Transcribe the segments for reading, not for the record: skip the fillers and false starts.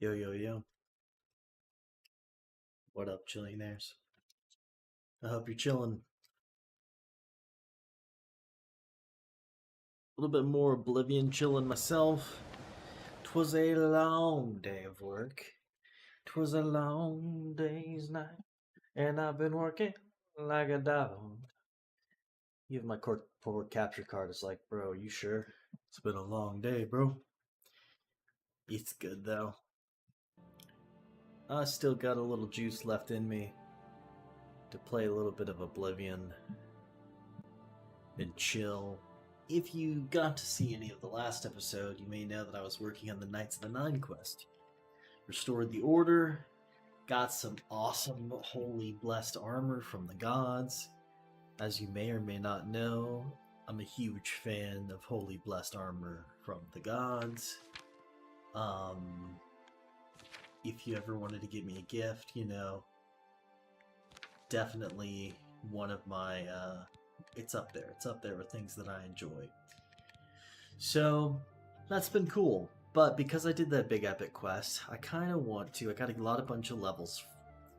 Yo, yo, yo. What up, chillionaires? I hope you're chilling. A little bit more Oblivion chilling myself. 'Twas a long day of work. 'Twas a long day's night. And I've been working like a dog. Even my forward capture card is like, bro, you sure? It's been a long day, bro. It's good, though. I still got a little juice left in me to play a little bit of Oblivion and chill. If you got to see any of the last episode, you may know that I was working on the Knights of the Nine quest. Restored the order, got some awesome holy blessed armor from the gods. As you may or may not know, I'm a huge fan of holy blessed armor from the gods. If you ever wanted to give me a gift, definitely one of my it's up there. It's up there with things that I enjoy. So that's been cool. But because I did that big epic quest, I kind of want to. I got a bunch of levels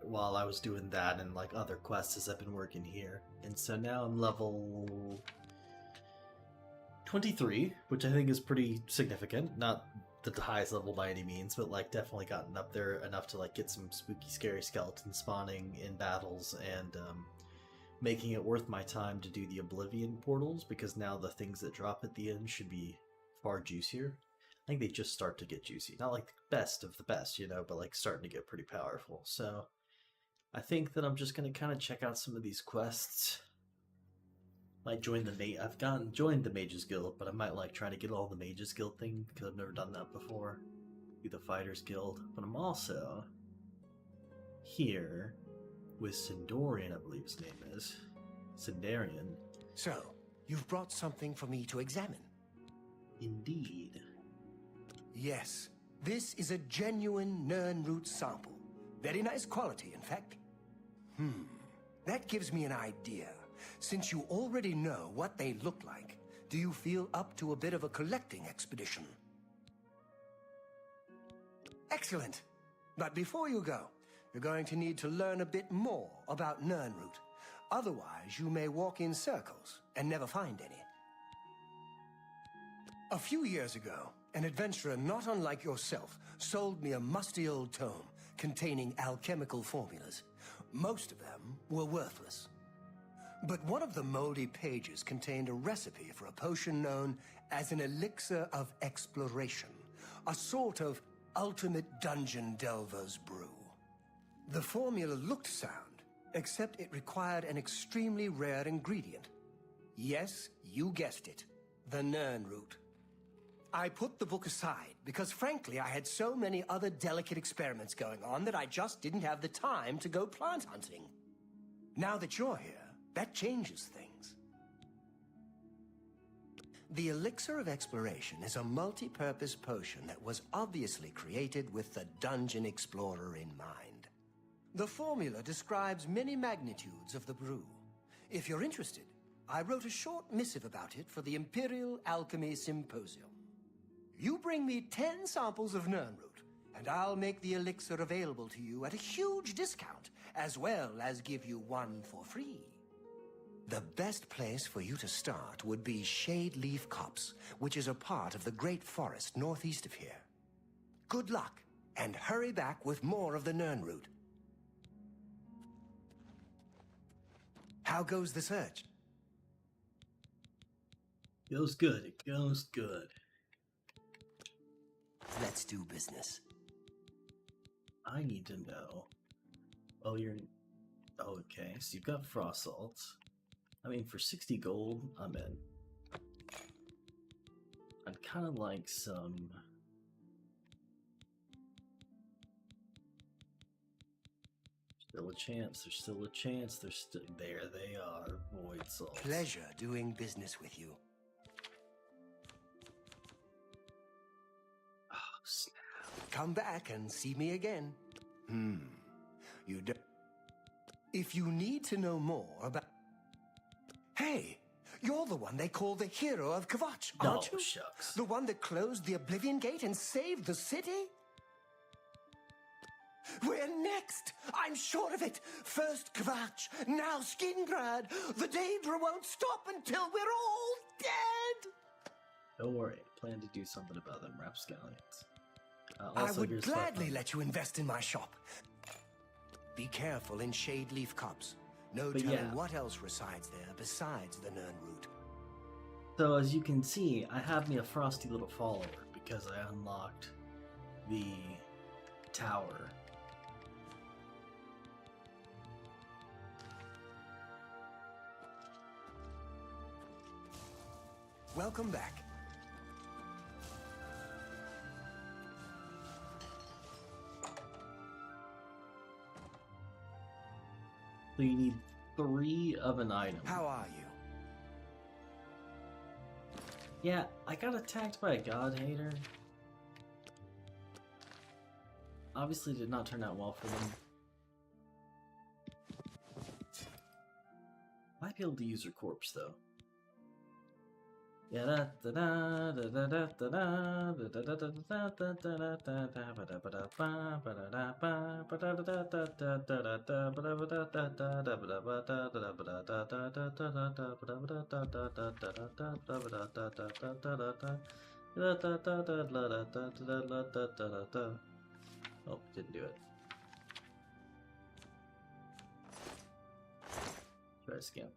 while I was doing that and like other quests as I've been working here. And so now I'm level 23, which I think is pretty significant. Not the highest level by any means, but like definitely gotten up there enough to like get some spooky, scary skeletons spawning in battles and making it worth my time to do the Oblivion portals, because now the things that drop at the end should be far juicier. I think they just start to get juicy. Not like the best of the best, but like starting to get pretty powerful. So I think that I'm just going to kind of check out some of these quests. Might join I've joined the Mages Guild, but I might like try to get all the Mages Guild thing because I've never done that before. Do the Fighters Guild. But I'm also here with Sindorian, I believe his name is. Sindarian. So, you've brought something for me to examine? Indeed. Yes, this is a genuine Nirnroot sample. Very nice quality, in fact. That gives me an idea. Since you already know what they look like, do you feel up to a bit of a collecting expedition? Excellent. But before you go, you're going to need to learn a bit more about Nirnroot. Otherwise, you may walk in circles and never find any. A few years ago, an adventurer not unlike yourself sold me a musty old tome containing alchemical formulas. Most of them were worthless. But one of the moldy pages contained a recipe for a potion known as an elixir of exploration, a sort of ultimate dungeon delver's brew. The formula looked sound, except it required an extremely rare ingredient. Yes, you guessed it, the Nirnroot. I put the book aside because, frankly, I had so many other delicate experiments going on that I just didn't have the time to go plant hunting. Now that you're here, that changes things. The Elixir of Exploration is a multi-purpose potion that was obviously created with the Dungeon Explorer in mind. The formula describes many magnitudes of the brew. If you're interested, I wrote a short missive about it for the Imperial Alchemy Symposium. You bring me 10 samples of Nirnroot, and I'll make the elixir available to you at a huge discount, as well as give you one for free. The best place for you to start would be Shade Leaf Copse, which is a part of the Great Forest northeast of here. Good luck, and hurry back with more of the Nirnroot. How goes the search? Goes good. It goes good. Let's do business. I need to know. Oh, okay, so you've got frost salts. I mean, for 60 gold, I'm in. I'd kind of like some... Still a chance, there's still a chance, there they are, void salts. Pleasure doing business with you. Oh, snap. Come back and see me again. You do. If you need to know more about... Hey, you're the one they call the hero of Kvatch, aren't you? Shucks. The one that closed the Oblivion Gate and saved the city? We're next! I'm sure of it! First Kvatch, now Skingrad! The Daedra won't stop until we're all dead! Don't worry, I plan to do something about them rapscallions. I would gladly let you invest in my shop. Be careful in shade leaf cups. No telling what else resides there besides the Nirnroot. So as you can see, I have me a frosty little follower because I unlocked the tower. Welcome back. So you need 3 of an item. How are you? Yeah, I got attacked by a god hater. Obviously did not turn out well for them. Might be able to use her corpse though. Yeah, da da da da da da da da da da da da da. Oh, didn't do it. Try to scan.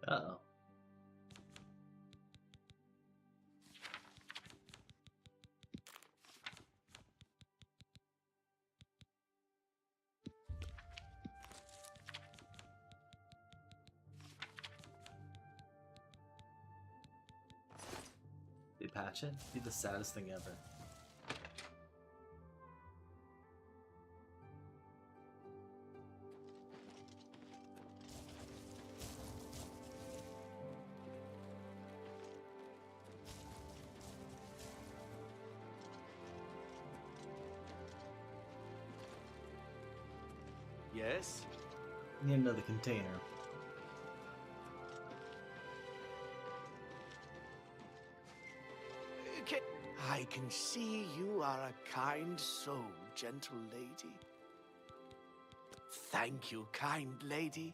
Uh-oh. They patch it? It'd be the saddest thing ever. Yes? Need another container. I can see you are a kind soul, gentle lady. Thank you, kind lady.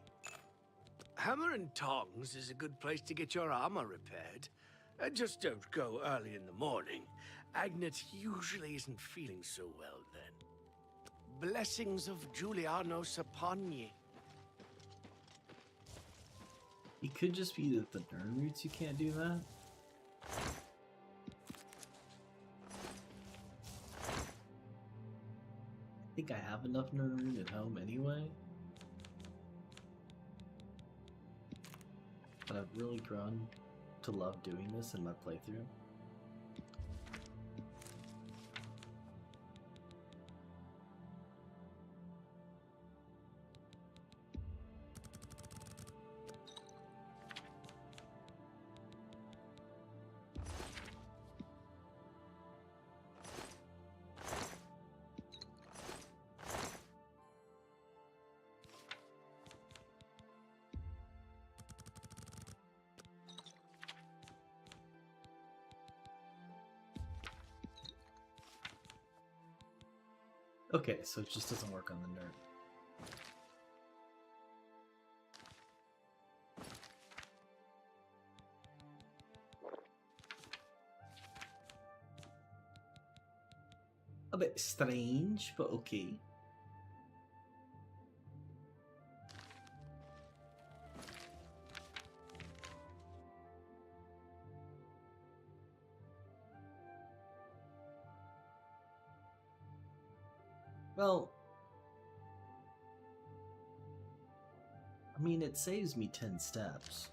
Hammer and Tongs is a good place to get your armor repaired. Just don't go early in the morning. Agnet usually isn't feeling so well then. Blessings of Julianos upon ye. It could just be that the Nirnroots you can't do that. I think I have enough Nirnroot at home anyway. But I've really grown to love doing this in my playthrough. Okay, so it just doesn't work on the nerd. A bit strange, but okay. Well, I mean, it saves me 10 steps,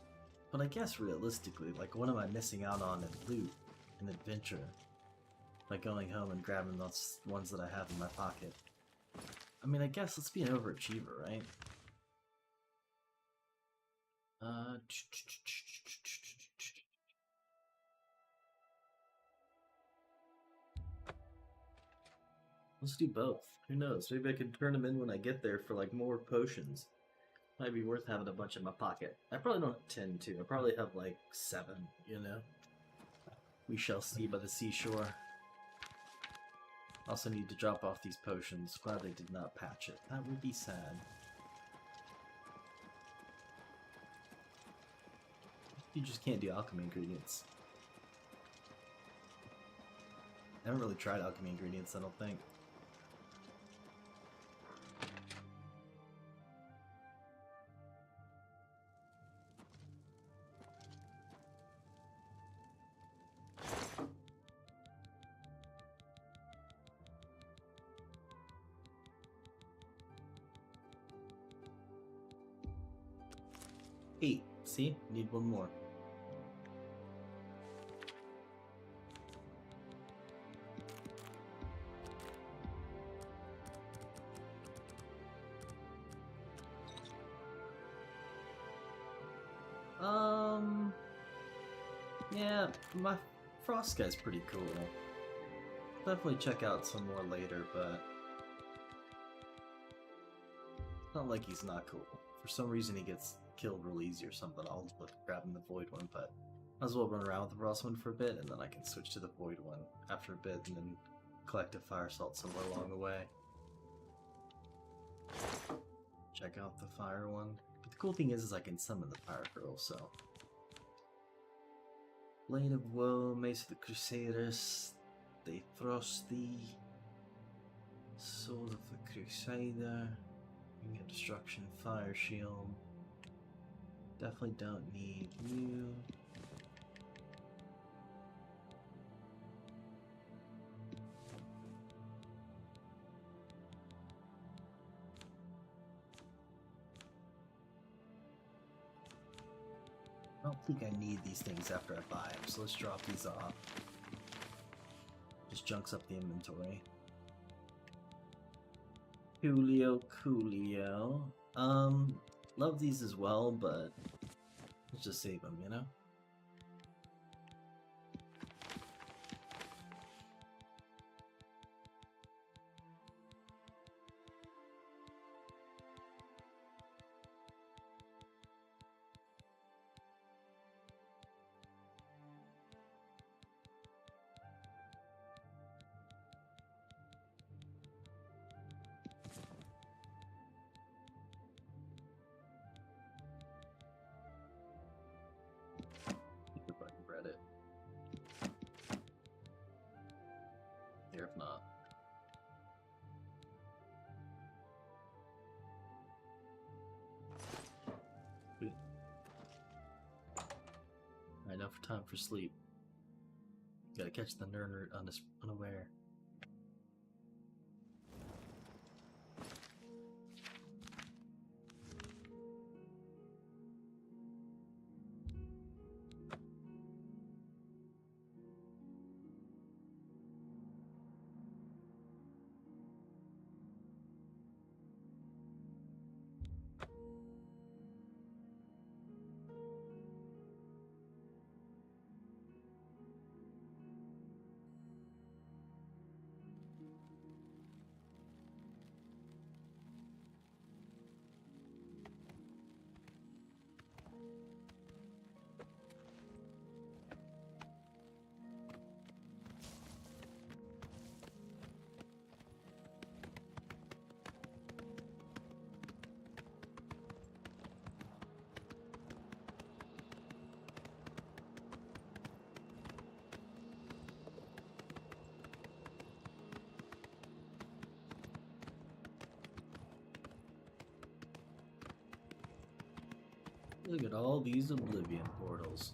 but I guess realistically, like, what am I missing out on in loot and adventure by going home and grabbing those ones that I have in my pocket? I mean, I guess let's be an overachiever, right? Let's do both. Who knows? Maybe I can turn them in when I get there for like more potions. Might be worth having a bunch in my pocket. I probably don't have 10 too. I probably have like 7, you know? We shall see by the seashore. Also need to drop off these potions. Glad they did not patch it. That would be sad. You just can't do alchemy ingredients. I haven't really tried alchemy ingredients, I don't think. Eight. See? Need one more. Yeah, my Frost guy's pretty cool. Definitely check out some more later, but it's not like he's not cool. For some reason he gets killed real easy or something. I'll look at grabbing the Void one, but might as well run around with the Frost one for a bit, and then I can switch to the Void one after a bit, and then collect a Fire Salt somewhere along the way. Check out the Fire one. But the cool thing is I can summon the Fire Girl, so... Blade of Woe, Mace of the Crusaders, they thrust thee. Sword of the Crusader, Ring of Destruction, Fire Shield. Definitely don't need you. I don't think I need these things after I buy them, so let's drop these off. Just junks up the inventory. Coolio. Love these as well, but let's just save them, you know? If I can read it. Here, if not. Sweet. Alright, now for time for sleep. Gotta catch the nerd unaware. Look at all these Oblivion portals.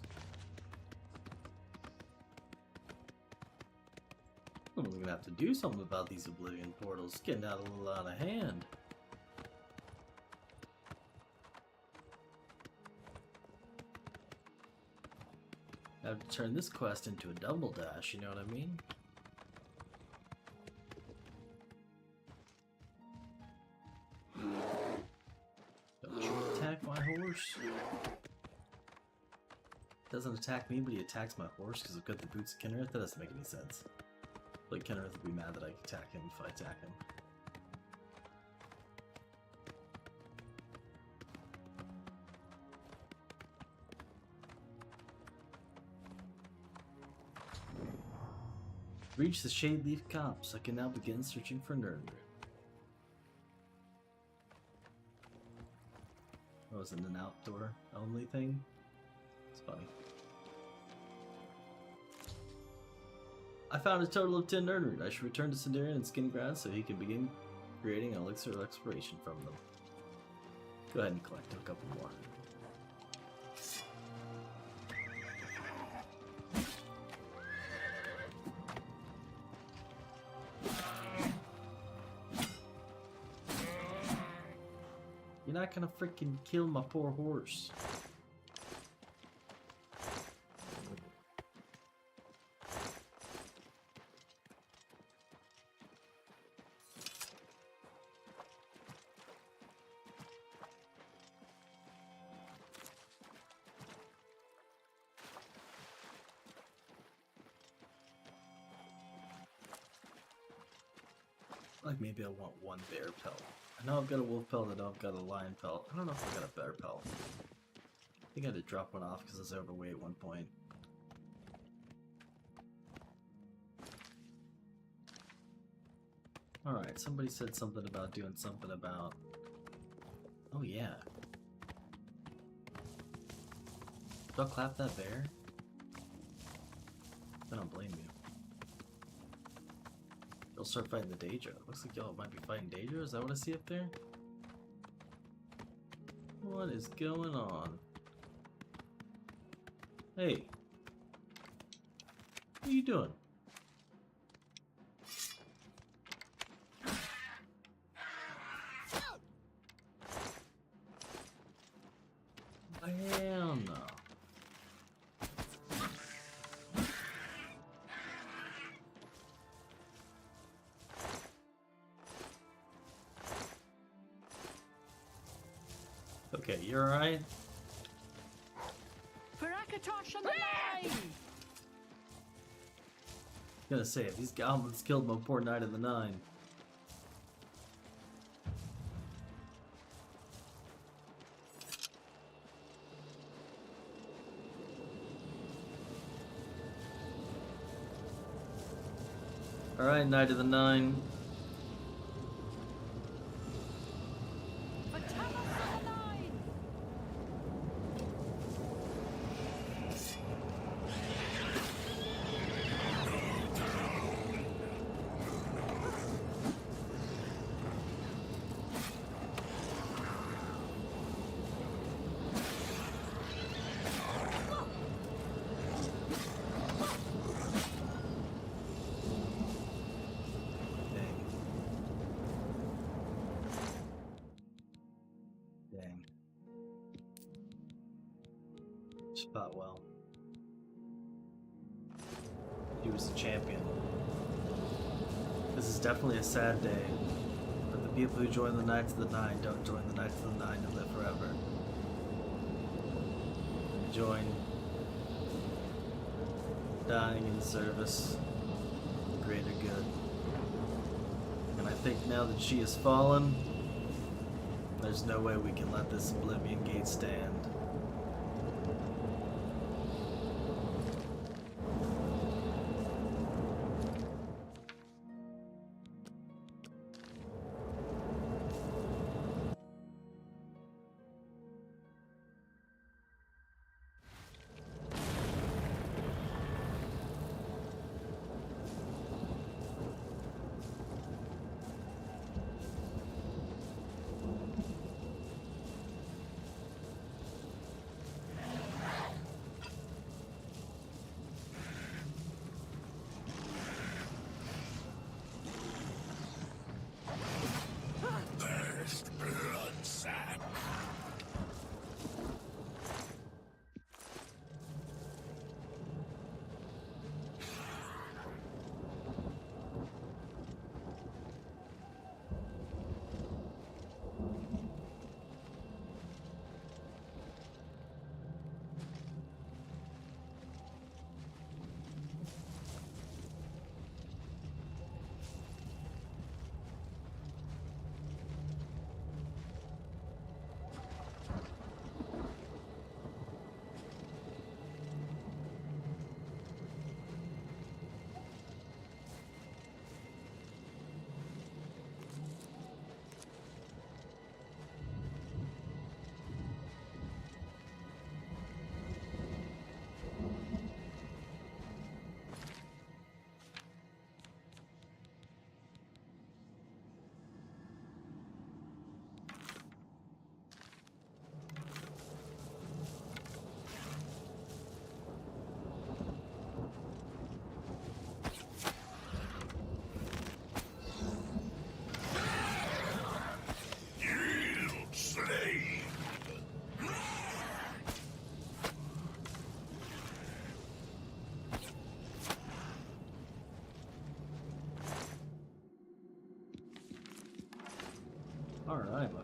I'm gonna have to do something about these Oblivion portals. It's getting out a little out of hand. I have to turn this quest into a double dash, you know what I mean? Don't you attack my horse? Doesn't attack me, but he attacks my horse because I've got the boots of Kinnereth? That doesn't make any sense. Like, Kinnereth would be mad that I attack him if I attack him. Reach the Shade Leaf Copse. I can now begin searching for Nernroot. Oh, is it an outdoor only thing? It's funny. I found a total of 10 Nernroot. I should return to Sindarian and Skingrass so he can begin creating an elixir of exploration from them. Go ahead and collect a couple more. You're not gonna freaking kill my poor horse. Like maybe I want one bear pelt. I know I've got a wolf pelt, I know I've got a lion pelt. I don't know if I got a bear pelt. I think I had to drop one off because I was overweight at one point. Alright, somebody said something about doing something about... Oh yeah. Do I clap that bear? I don't blame you. You'll start fighting the Daedra. Looks like y'all might be fighting Daedra. Is that what I see up there? What is going on? Hey. What are you doing? Hell no. Okay, you're alright? Parakatosh on the line! Gonna say, if these goblins killed my poor Knight of the Nine. Alright, Knight of the Nine. Dang. She fought well. He was the champion. This is definitely a sad day, but the people who join the Knights of the Nine don't join the Knights of the Nine to live forever. They join dying in service of the greater good. And I think now that she has fallen, there's no way we can let this Oblivion Gate stand.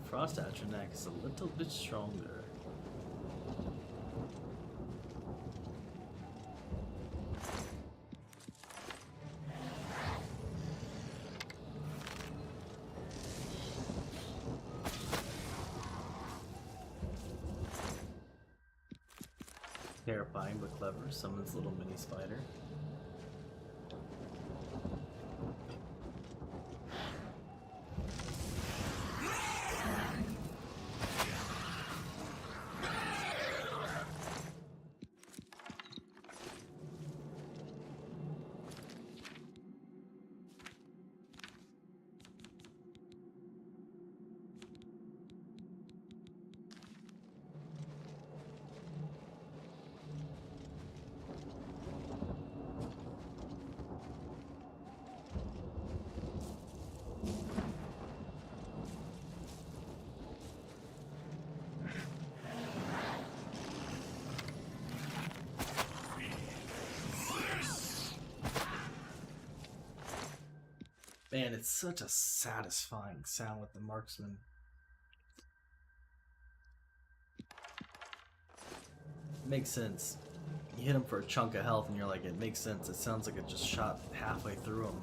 Frost Atronak is a little bit stronger. Terrifying but clever, summons little mini spider. Man, it's such a satisfying sound with the marksman. Makes sense. You hit him for a chunk of health and you're like, it makes sense. It sounds like it just shot halfway through him.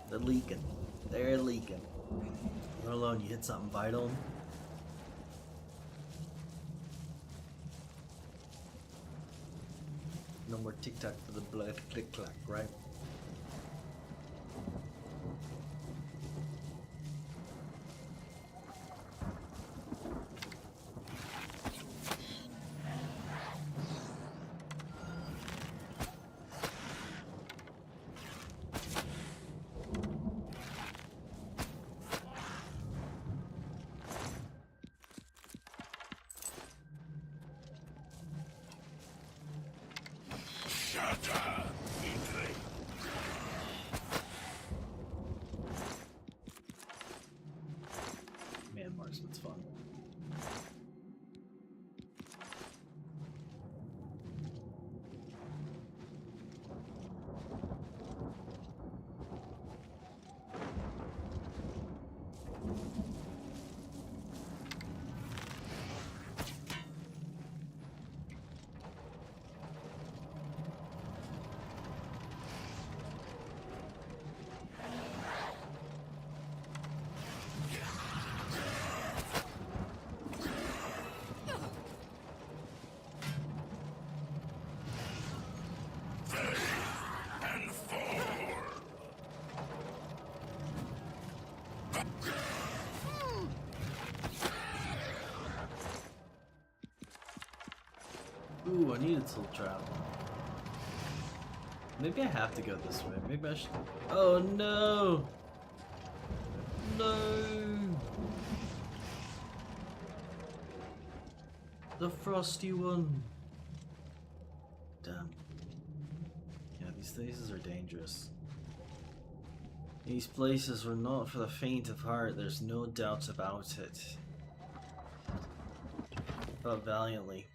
They're leaking. They're leaking. Let alone you hit something vital. No more tic-tac for the blood click-clack, right? Man, marksman's fun. Ooh, I needed soul travel. Maybe I have to go this way. Maybe I should. Oh no! No! The frosty one! Damn. Yeah, these places are dangerous. These places were not for the faint of heart, there's no doubt about it. Fought valiantly.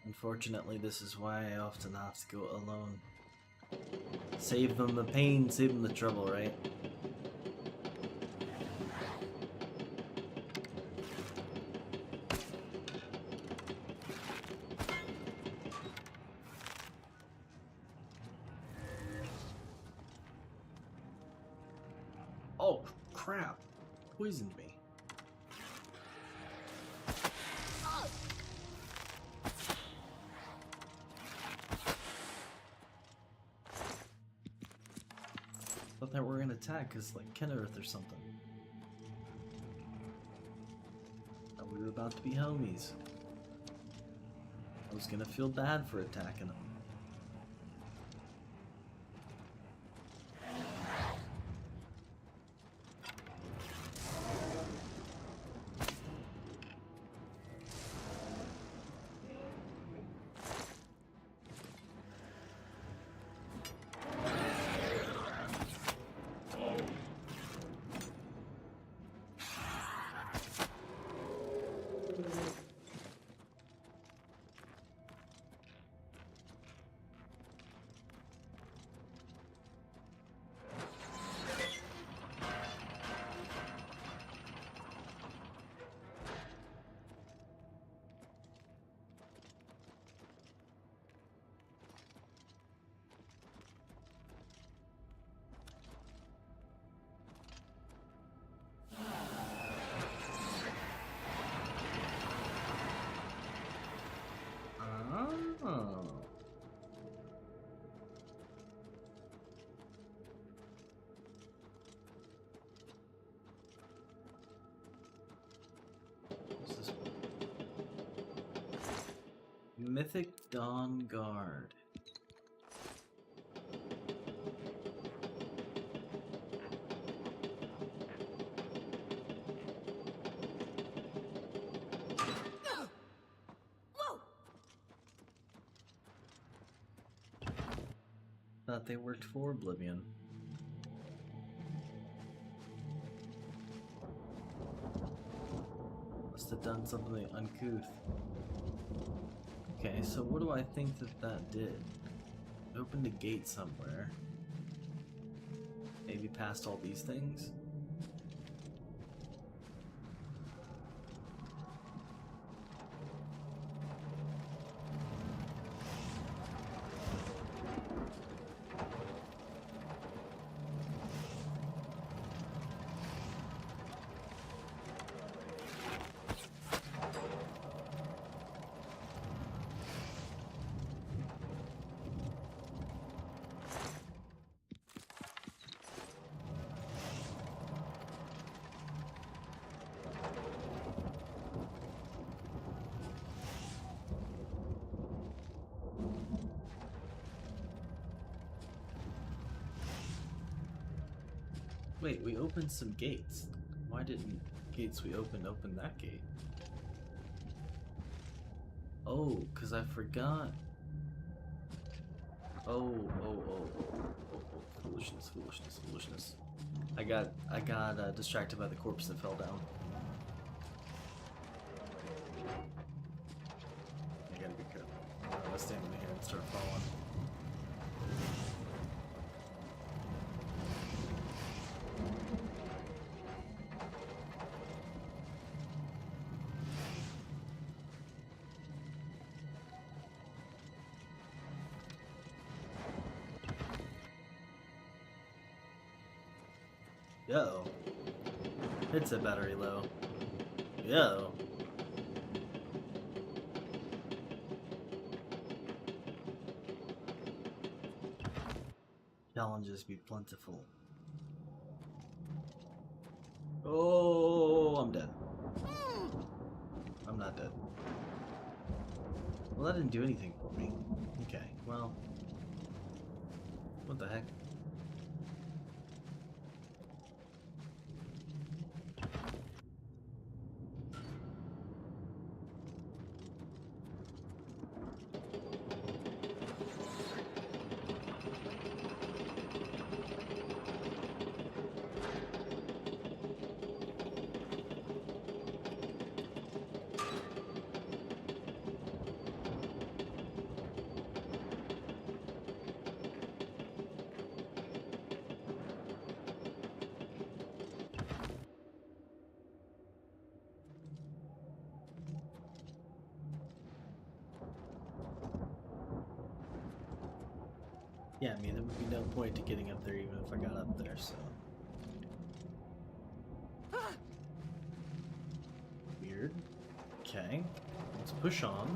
Unfortunately, this is why I often have to go alone. Save them the pain, save them the trouble, right? Oh, crap. Poisoned me. Thought that we're gonna attack because, like, Kennerith or something. Thought we were about to be homies. I was gonna feel bad for attacking them. What's this one? Mythic Dawn Guard. Thought they worked for Oblivion. Must have done something uncouth. Okay, so what do I think that did? It opened a gate somewhere. Maybe past all these things? Wait, we opened some gates. Why didn't gates we open that gate? Oh, because I forgot. Oh. Foolishness. I got distracted by the corpse that fell down. I gotta be careful. I don't want to stand in here and start falling. Yo. It's a battery low. Yo. Challenges be plentiful. Oh, I'm dead. I'm not dead. Well, that didn't do anything for me. Okay, well. What the heck? Yeah, I mean, there would be no point to getting up there even if I got up there, so. Weird. Okay. Let's push on.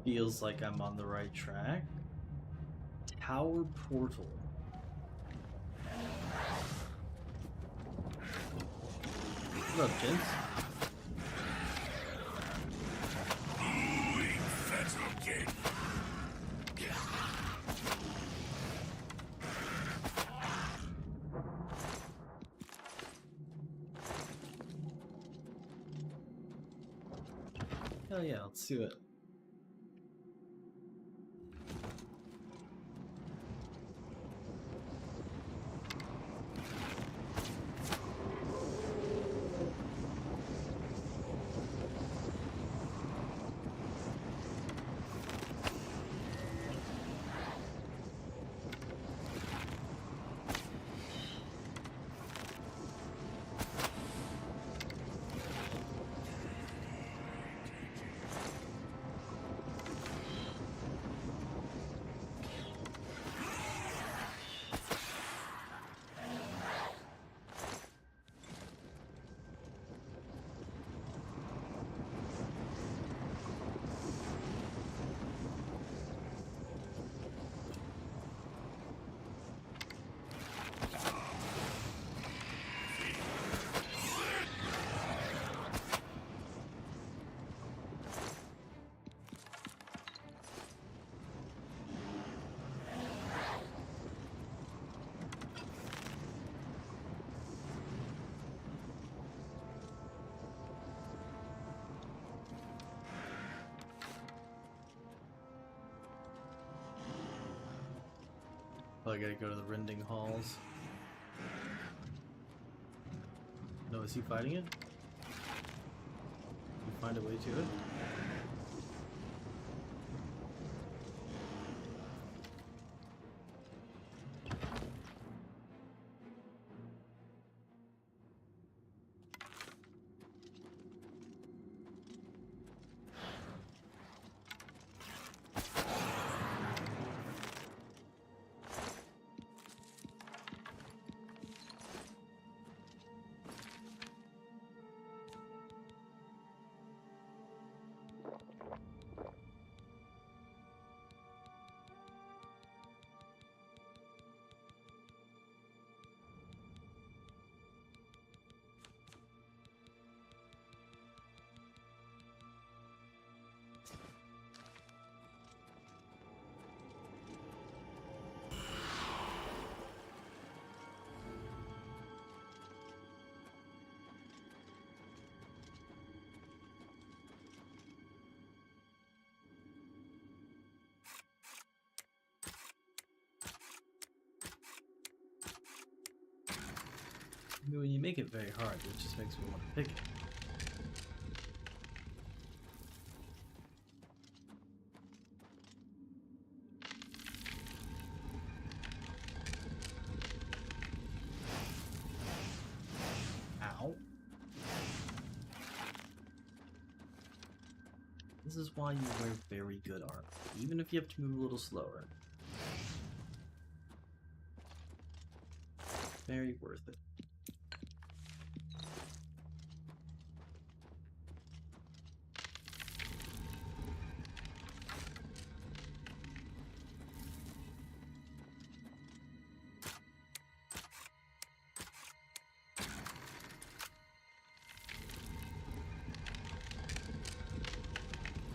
Feels like I'm on the right track. Tower portal. What up, gents? Hell yeah, let's do it. Oh, I gotta go to the rending halls. No, is he fighting it? Can you find a way to it? I mean, when you make it very hard, it just makes me want to pick it. Ow. This is why you wear very good armor, even if you have to move a little slower. Very worth it.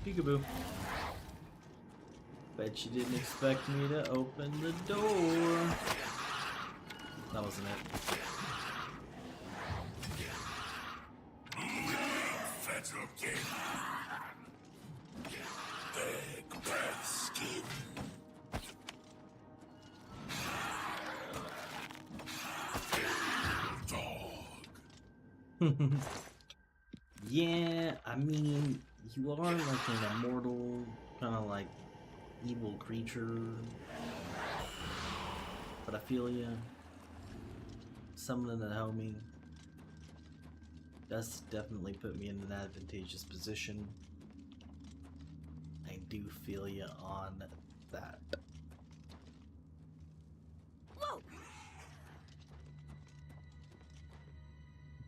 Peekaboo. Bet you didn't expect me to open the door. That wasn't it. Yeah, I mean, you are like an immortal, kind of like evil creature. But I feel ya. Summoning a homie. Does definitely put me in an advantageous position. I do feel ya on that. Whoa!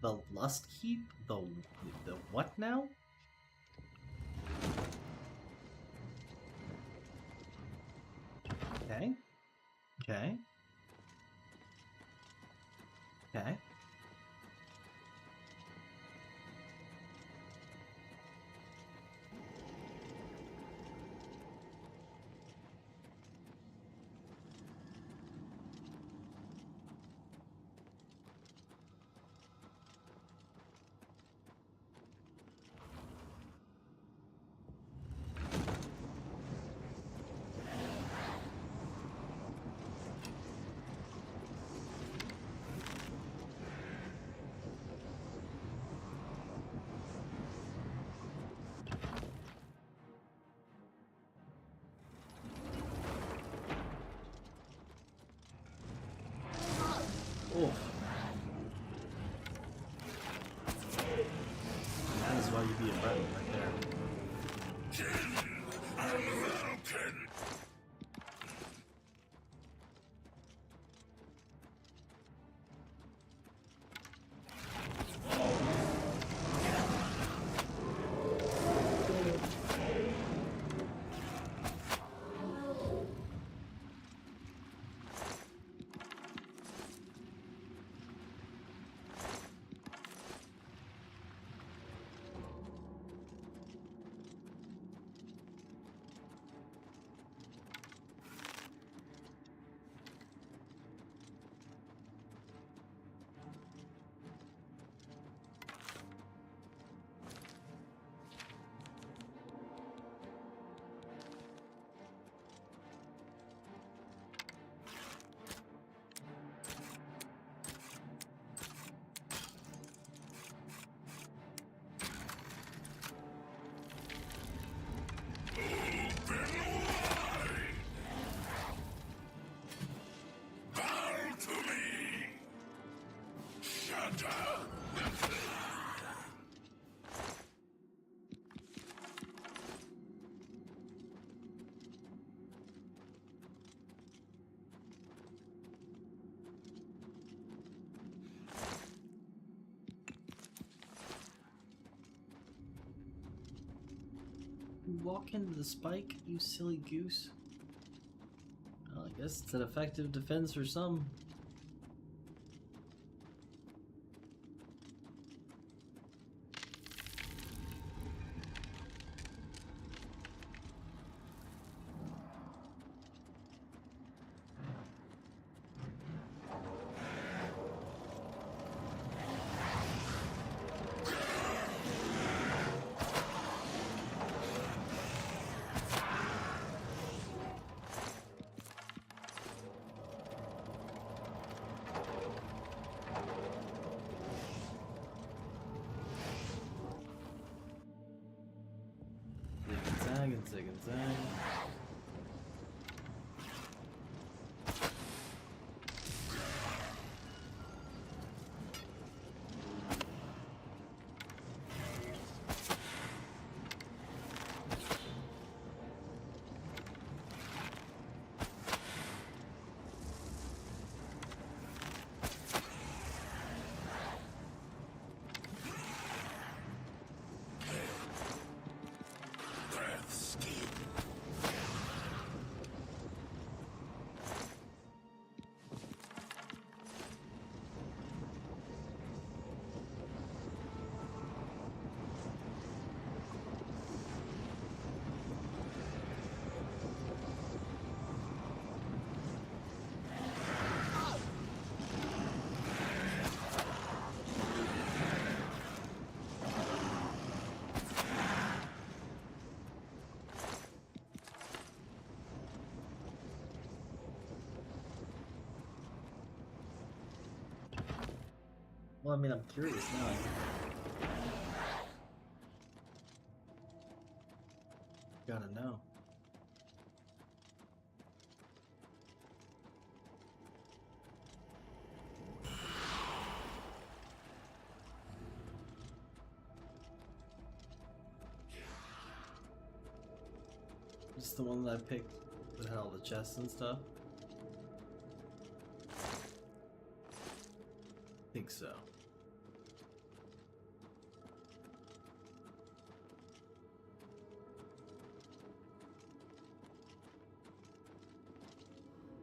The Lust Keep? The what now? Okay. Okay. Okay. Oh. That is why you be a button right there. you walk into the spike, you silly goose? Well, I guess it's an effective defense for some. Zig and zag and zag. Well, I mean, I'm curious now. Gotta know. This is the one that I picked that had all the chests and stuff. I think so.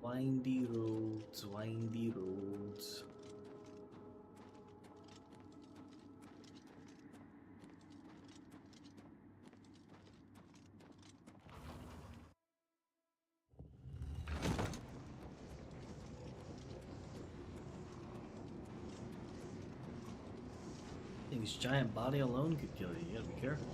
Windy roads, windy roads. I think his giant body alone could kill you. You gotta be careful.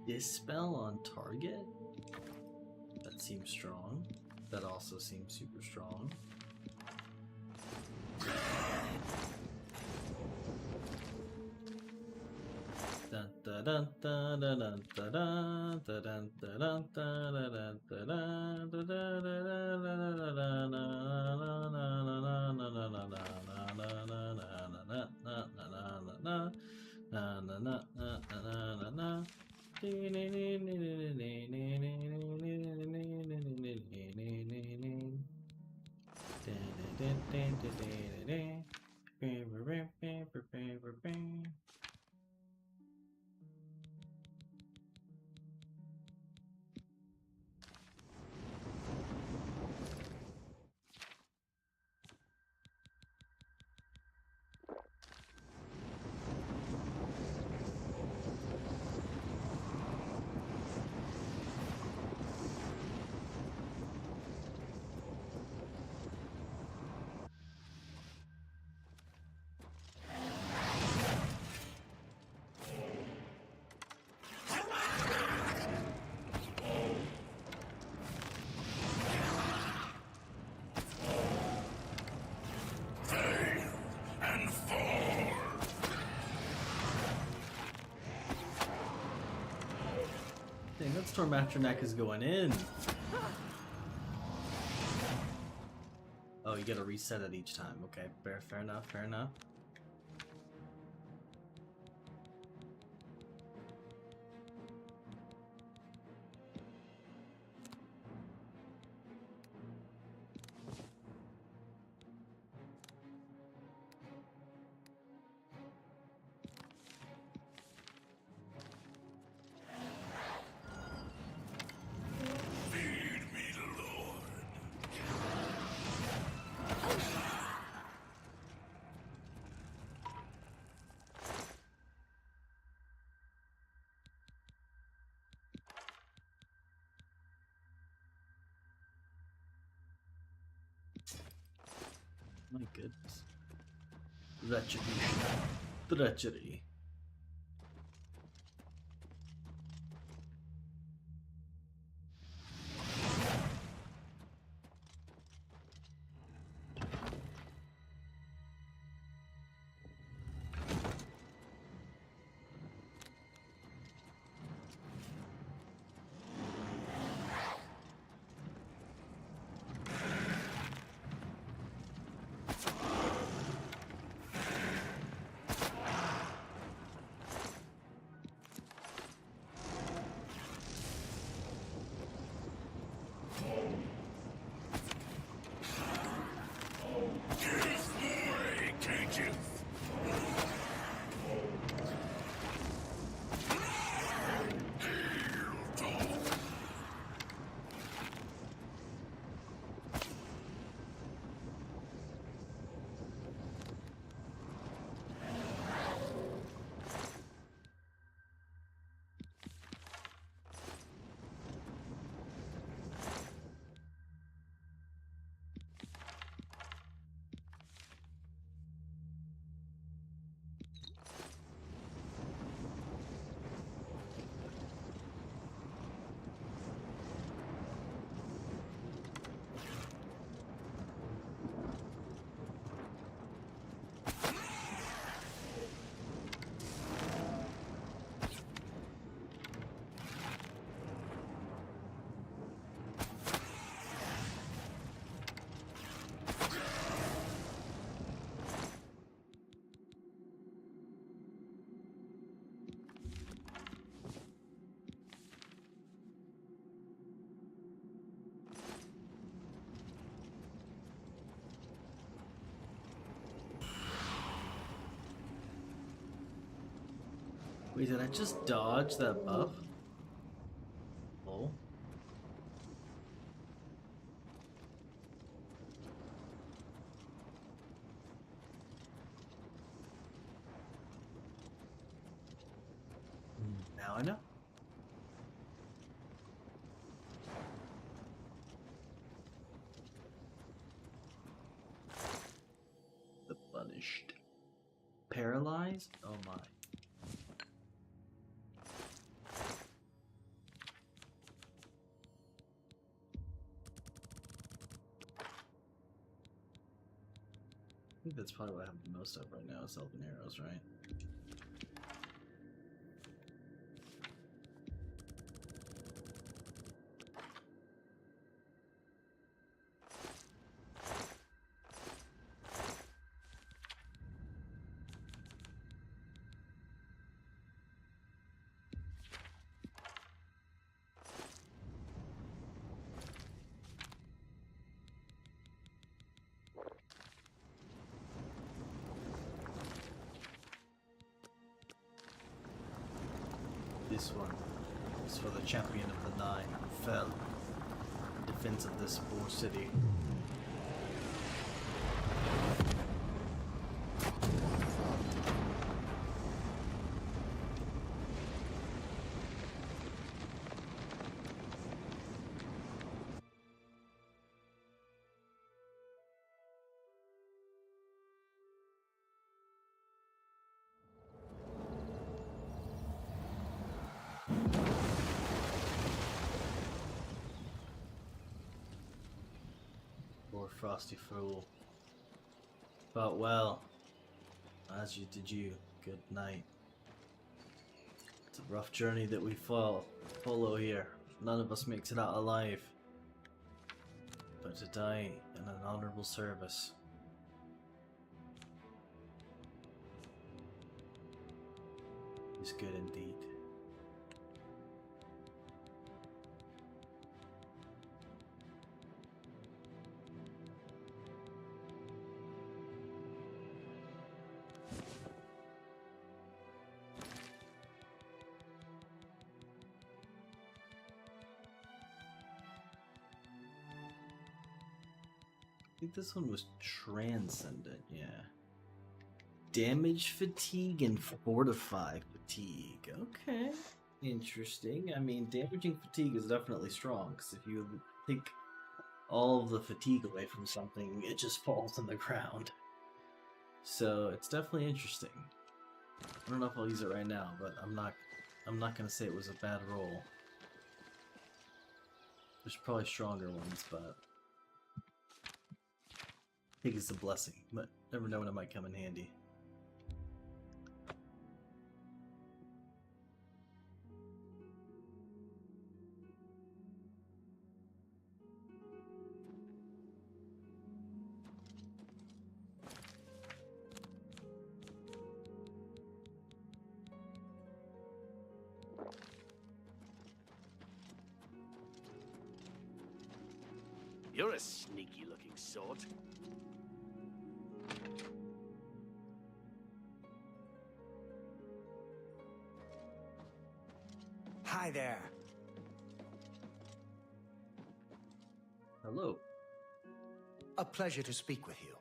Dispel on target? That seems strong. That also seems super strong. Dun dun dun dun dun dun dun dun dun dun dun dun. Dang, that Stormmaster neck is going in. Oh, you gotta reset it each time. Okay, fair enough, fair enough. My goodness. Retribution. Treachery. Wait, did I just dodge that buff? Oh. Now I know. The punished. Paralyzed? Oh my. I think that's probably what I have the most of right now is Elven Arrows, right? This one is for the champion of the Nine who fell in defense of this poor city. Poor frosty fool. But well, as you did you, good night. It's a rough journey that we follow here. None of us makes it out alive. But to die in an honorable service is good indeed. I think this one was transcendent, yeah. Damage fatigue and fortify fatigue. Okay. Interesting. I mean, damaging fatigue is definitely strong, because if you take all of the fatigue away from something, it just falls on the ground. So it's definitely interesting. I don't know if I'll use it right now, but I'm not gonna say it was a bad roll. There's probably stronger ones, but I think it's a blessing, but never know when it might come in handy. You're a sneaky looking sort. Hi there. Hello. A pleasure to speak with you.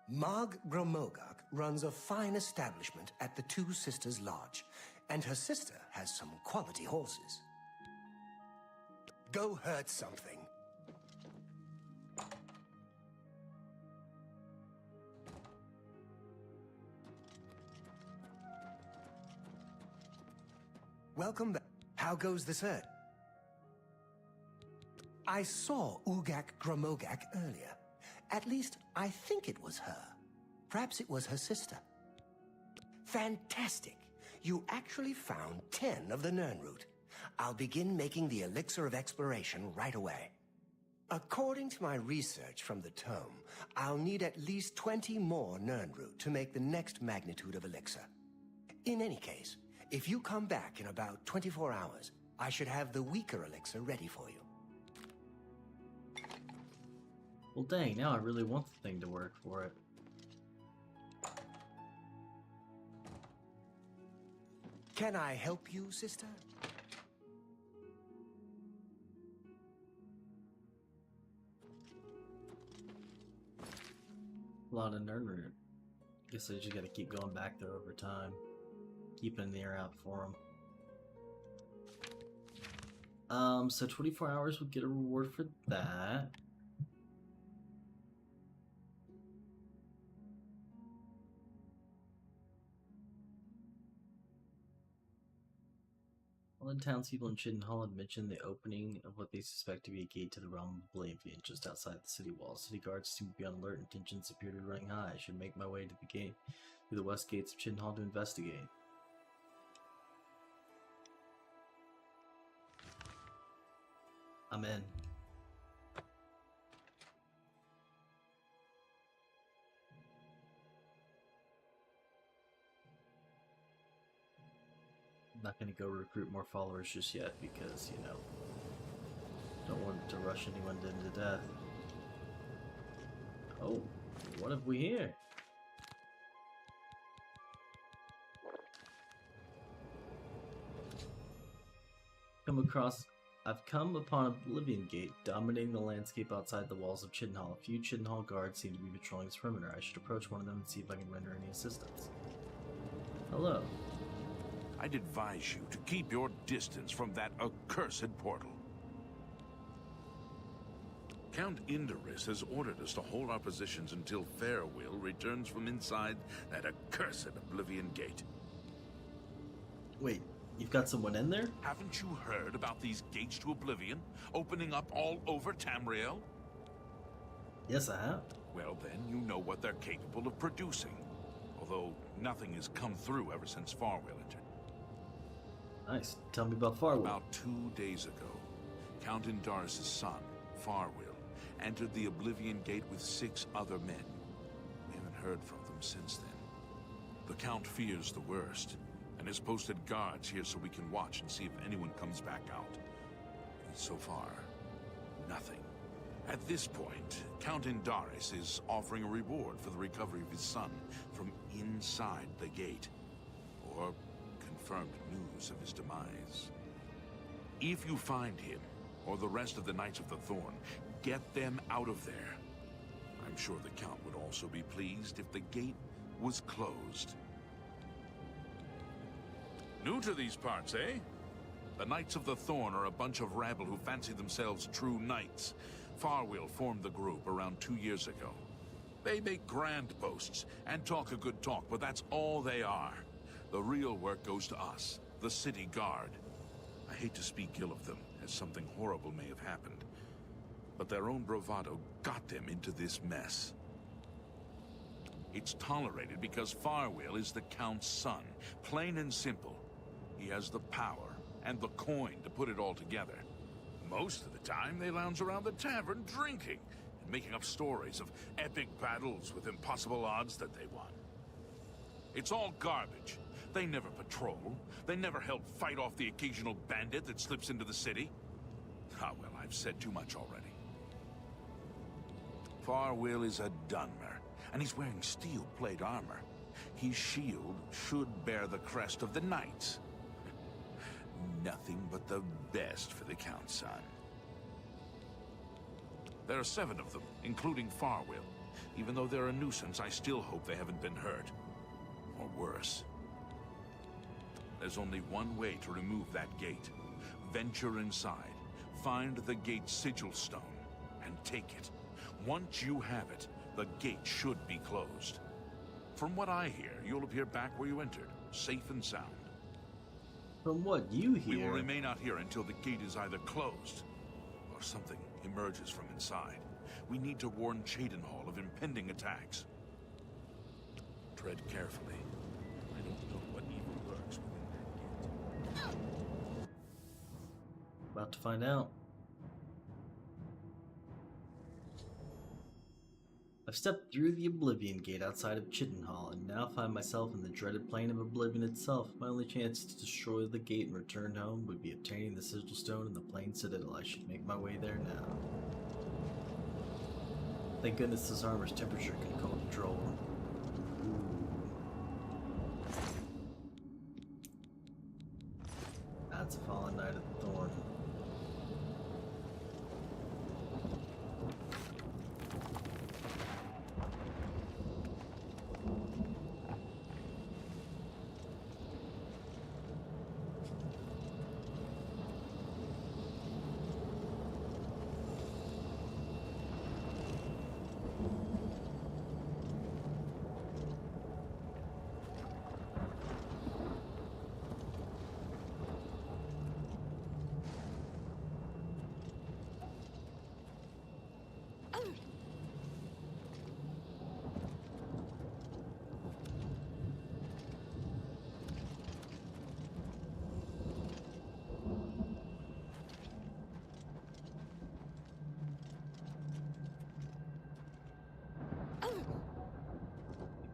Marg Gromogak runs a fine establishment at the Two Sisters Lodge, and her sister has some quality horses. Go hurt something. Welcome back. How goes the search? I saw Ugak Gromogak earlier. At least, I think it was her. Perhaps it was her sister. Fantastic! You actually found 10 of the Nirnroot. I'll begin making the Elixir of Exploration right away. According to my research from the tome, I'll need at least 20 more Nirnroot to make the next magnitude of Elixir. In any case, if you come back in about 24 hours, I should have the weaker Elixir ready for you. Well, dang, now I really want the thing to work for it. Can I help you, sister? A lot of Nirnroot. Guess I just gotta keep going back there over time. Keeping the air out for them. So 24 hours would get a reward for that. All the townspeople in Chidenhall had mentioned the opening of what they suspect to be a gate to the realm of Oblivion just outside the city walls. City guards seem to be on alert and tensions appear to be running high. I should make my way to the gate through the west gates of Chidenhall to investigate. I'm in. I'm not going to go recruit more followers just yet because, you know, don't want to rush anyone into death. Oh, what have we here? I've come upon Oblivion Gate, dominating the landscape outside the walls of Chidenhall. A few Chidenhall guards seem to be patrolling its perimeter. I should approach one of them and see if I can render any assistance. Hello. I'd advise you to keep your distance from that accursed portal. Count Indorus has ordered us to hold our positions until Farewell returns from inside that accursed Oblivion Gate. Wait, you've got someone in there? Haven't you heard about these gates to Oblivion opening up all over Tamriel? Yes, I have. Well, then you know what they're capable of producing. Although nothing has come through ever since Farewell entered. Nice. Tell me about Farewell. About 2 days ago, Count Indorus' son, Farewell, entered the Oblivion Gate with 6 other men. We haven't heard from them since then. The Count fears the worst, and has posted guards here so we can watch and see if anyone comes back out. And so far, nothing. At this point, Count Indorus is offering a reward for the recovery of his son from inside the gate, or confirmed news of his demise. If you find him, or the rest of the Knights of the Thorn, get them out of there. I'm sure the Count would also be pleased if the gate was closed. New to these parts, eh? The Knights of the Thorn are a bunch of rabble who fancy themselves true knights. Farewell formed the group around 2 years ago. They make grand boasts and talk a good talk, but that's all they are. The real work goes to us, the city guard. I hate to speak ill of them, as something horrible may have happened. But their own bravado got them into this mess. It's tolerated because Farewell is the Count's son, plain and simple. He has the power and the coin to put it all together. Most of the time, they lounge around the tavern drinking and making up stories of epic battles with impossible odds that they won. It's all garbage. They never patrol. They never help fight off the occasional bandit that slips into the city. Ah, well, I've said too much already. Farewell is a Dunmer, and he's wearing steel plate armor. His shield should bear the crest of the Knights. Nothing but the best for the Count's son. There are 7 of them, including Farewell. Even though they're a nuisance, I still hope they haven't been hurt. Or worse. There's only one way to remove that gate. Venture inside, find the gate sigil stone, and take it. Once you have it, the gate should be closed. From what I hear, you'll appear back where you entered, safe and sound. From what you hear... We will remain out here until the gate is either closed, or something emerges from inside. We need to warn Cheydinhall of impending attacks. Tread carefully. I don't know what evil lurks within that gate. About to find out. I've stepped through the Oblivion Gate outside of Chidenhall, and now find myself in the dreaded plane of Oblivion itself. My only chance to destroy the gate and return home would be obtaining the Sigil Stone in the Plain Citadel. I should make my way there now. Thank goodness this armor's temperature can control. That's a fallen knight of the Thorn.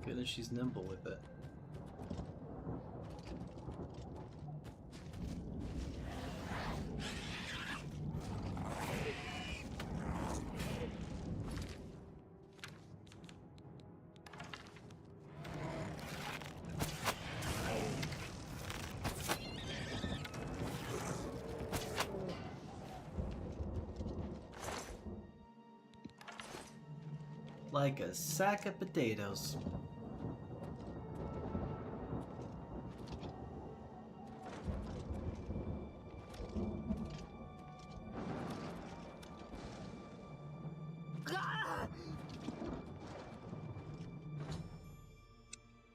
Goodness, she's nimble with it. like a sack of potatoes.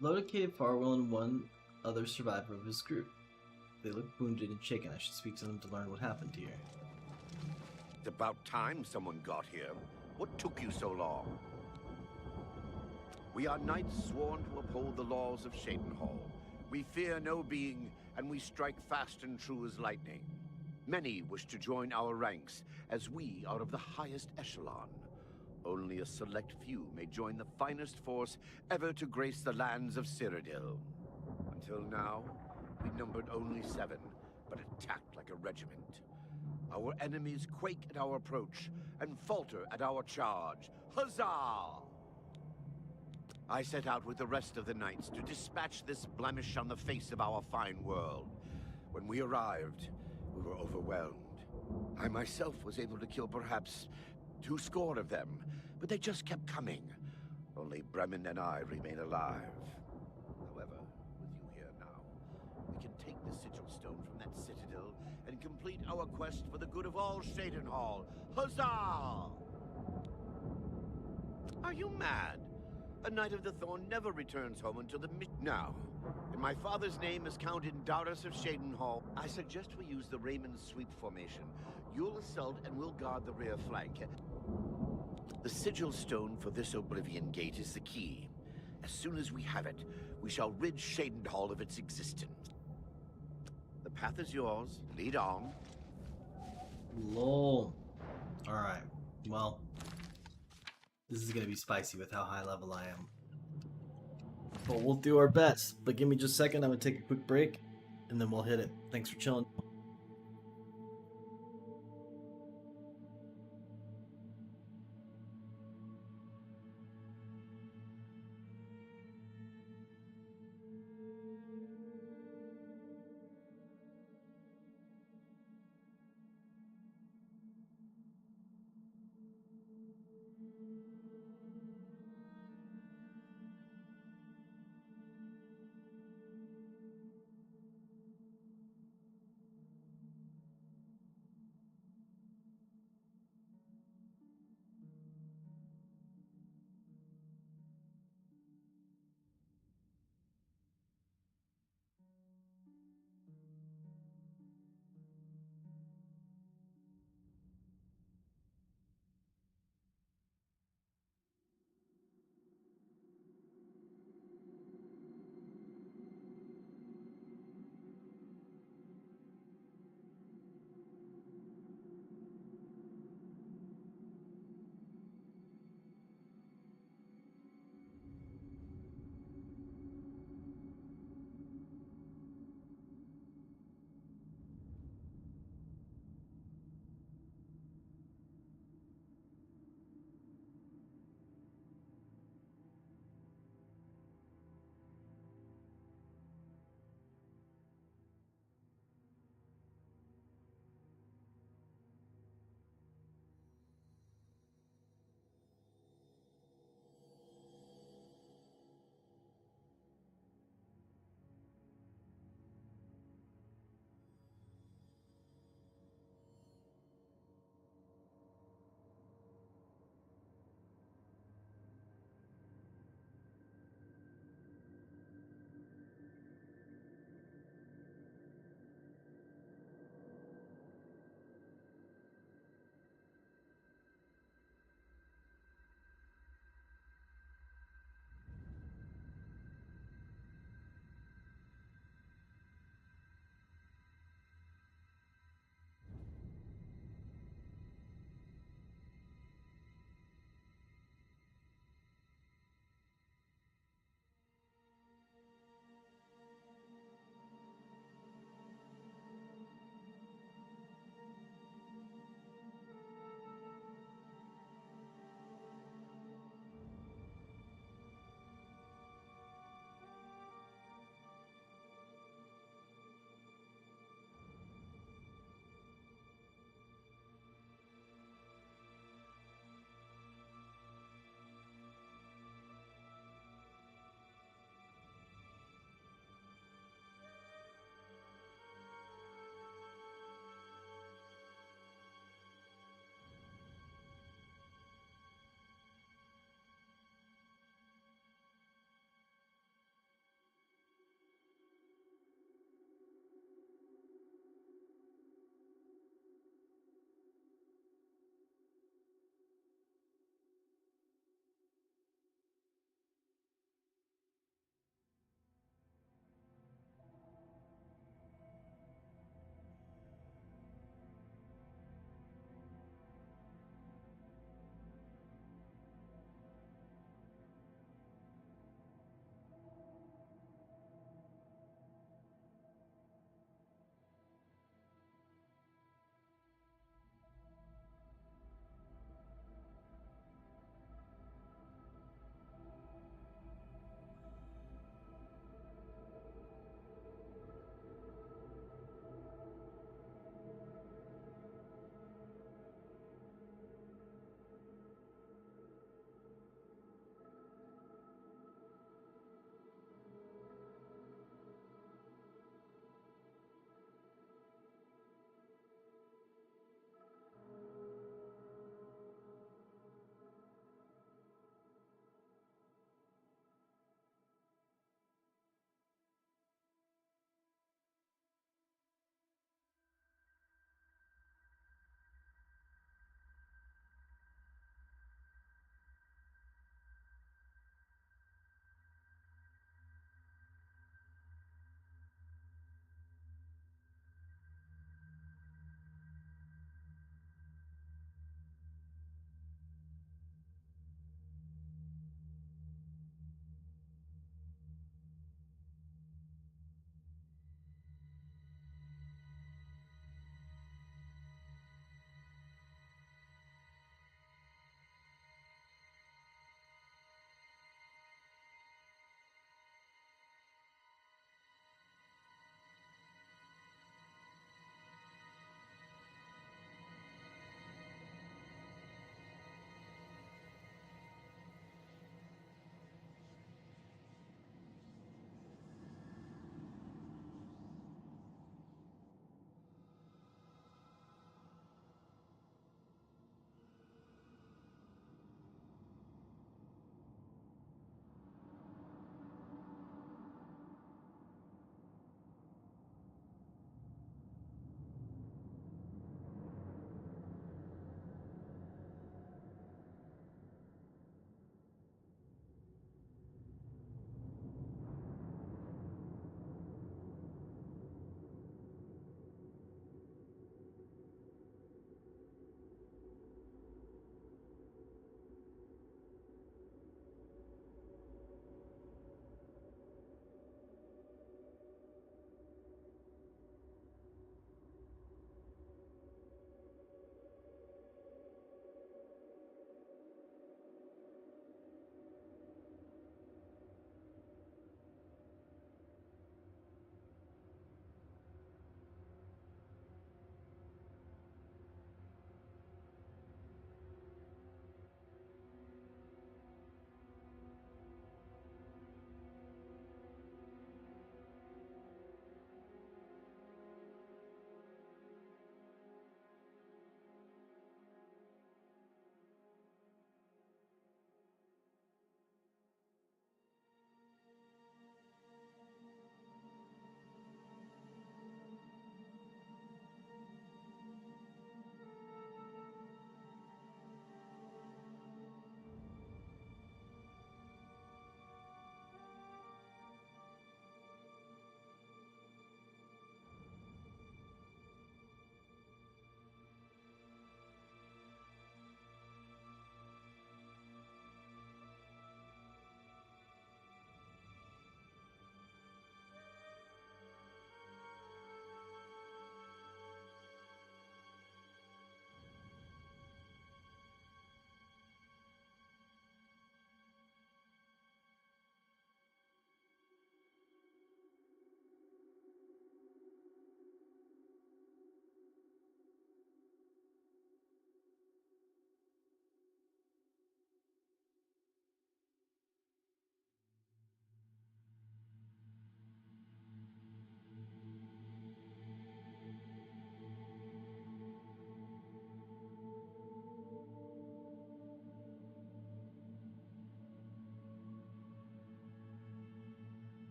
Located Farwell and one other survivor of his group. They look wounded and shaken. I should speak to them to learn what happened here. It's about time someone got here. What took you so long? We are knights sworn to uphold the laws of Shadenhall. We fear no being, and we strike fast and true as lightning. Many wish to join our ranks, as we are of the highest echelon. Only a select few may join the finest force ever to grace the lands of Cyrodiil. Until now, we numbered only 7, but attacked like a regiment. Our enemies quake at our approach, and falter at our charge. Huzzah! I set out with the rest of the knights to dispatch this blemish on the face of our fine world. When we arrived, we were overwhelmed. I myself was able to kill perhaps 2 score of them, but they just kept coming. Only Bremen and I remain alive. However, with you here now, we can take the sigil stone from that citadel and complete our quest for the good of all Shadenhall. Huzzah! Are you mad? A Knight of the Thorn never returns home until the now. In my father's name as Count Indaris of Shadenhall, I suggest we use the Raymond Sweep formation. You'll assault and we'll guard the rear flank. The sigil stone for this Oblivion gate is the key. As soon as we have it, we shall rid Shadenhall of its existence. The path is yours. Lead on. Lol. Alright. Well, this is gonna be spicy with how high level I am. But we'll do our best. But give me just a second, I'm gonna take a quick break, and then we'll hit it. Thanks for chilling.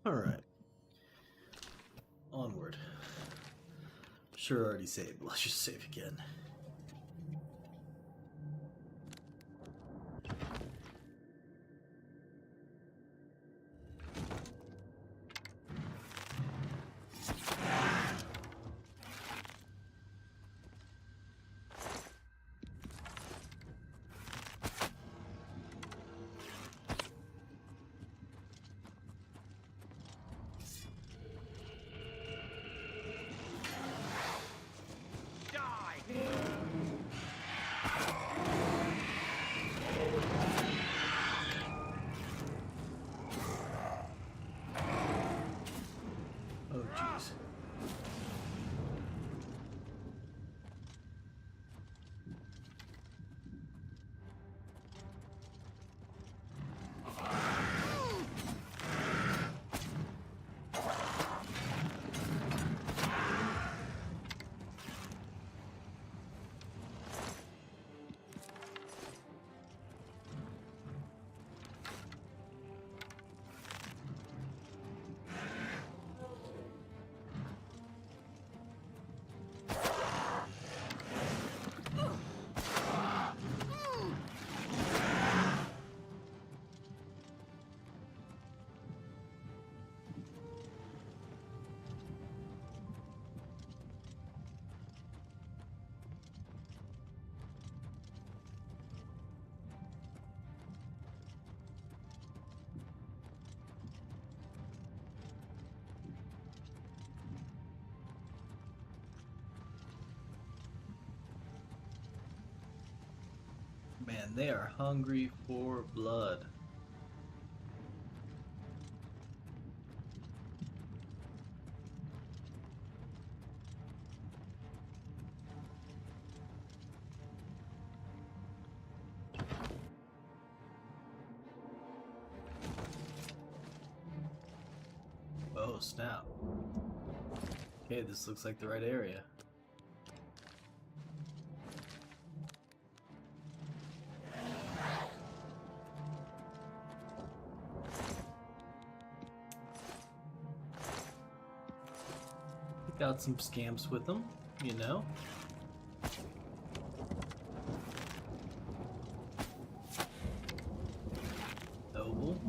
Alright. Onward. Sure, already saved. Let's just save again. Oh, jeez. Man, they are hungry for blood. Oh, snap. Okay, this looks like the right area. Got some scamps with them, you know. Noble.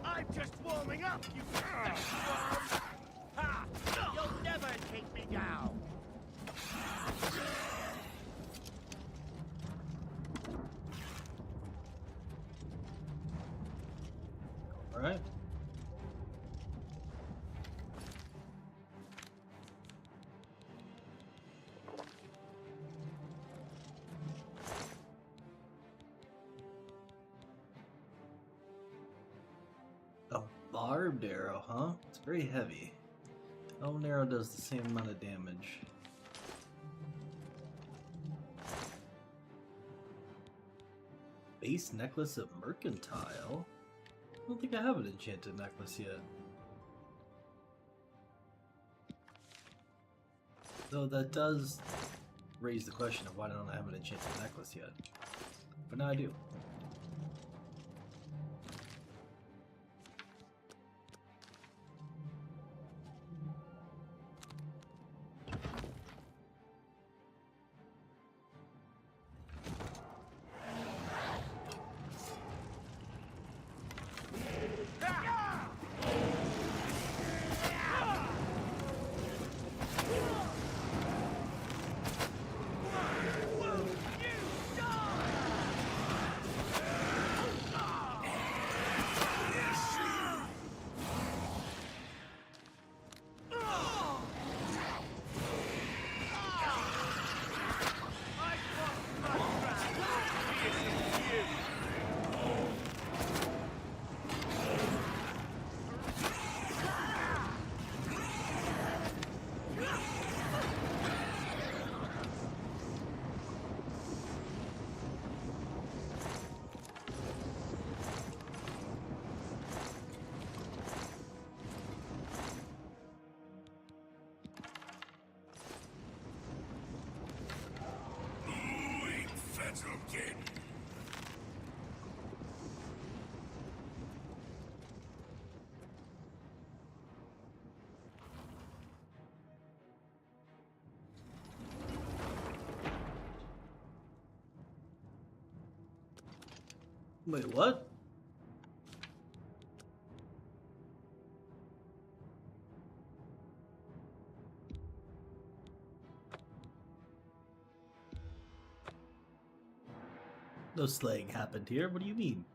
I'm just warming up, you worm! Ha! You'll never take me down! All right. A barbed arrow, huh? It's very heavy. Oh, an arrow does the same amount of damage. Base necklace of mercantile. I don't think I have an enchanted necklace yet. Though that does raise the question of why don't I have an enchanted necklace yet. But now I do. Wait, what? No slaying happened here. What do you mean?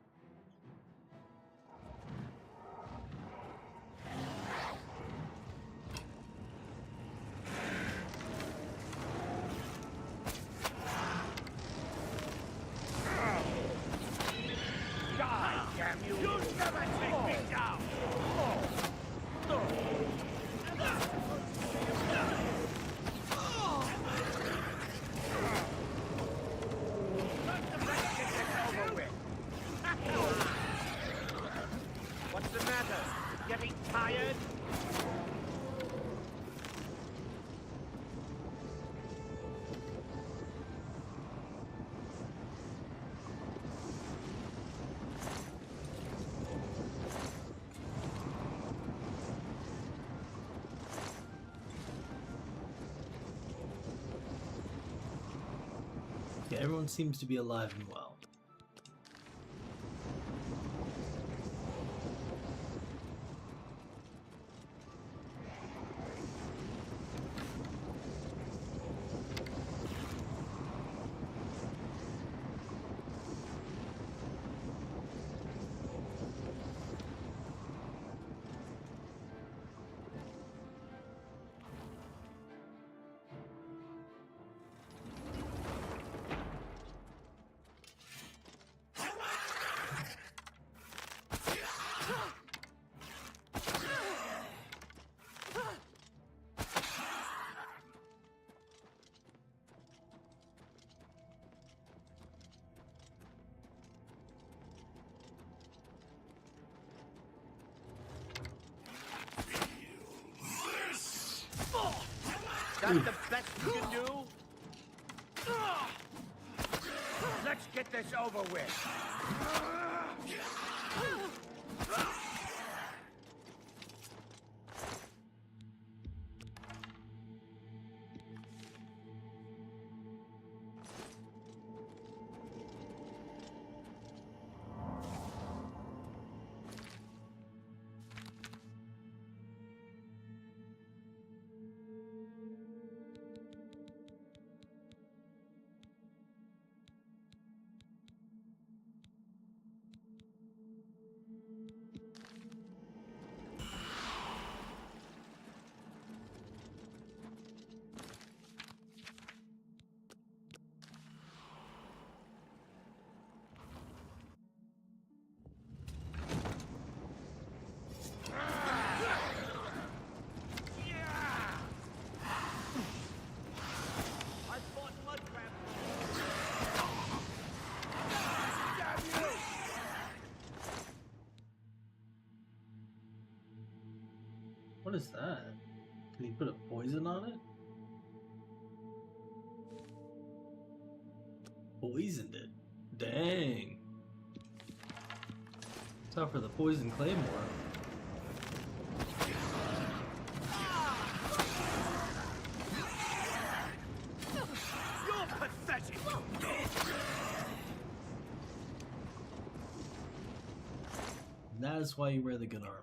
Yeah, everyone seems to be alive and well. That's the best you can do? Let's get this over with. is that? Did he put a poison on it? Poisoned it. Dang. Tough for the poison claymore. You're pathetic! And that is why you wear the good armor.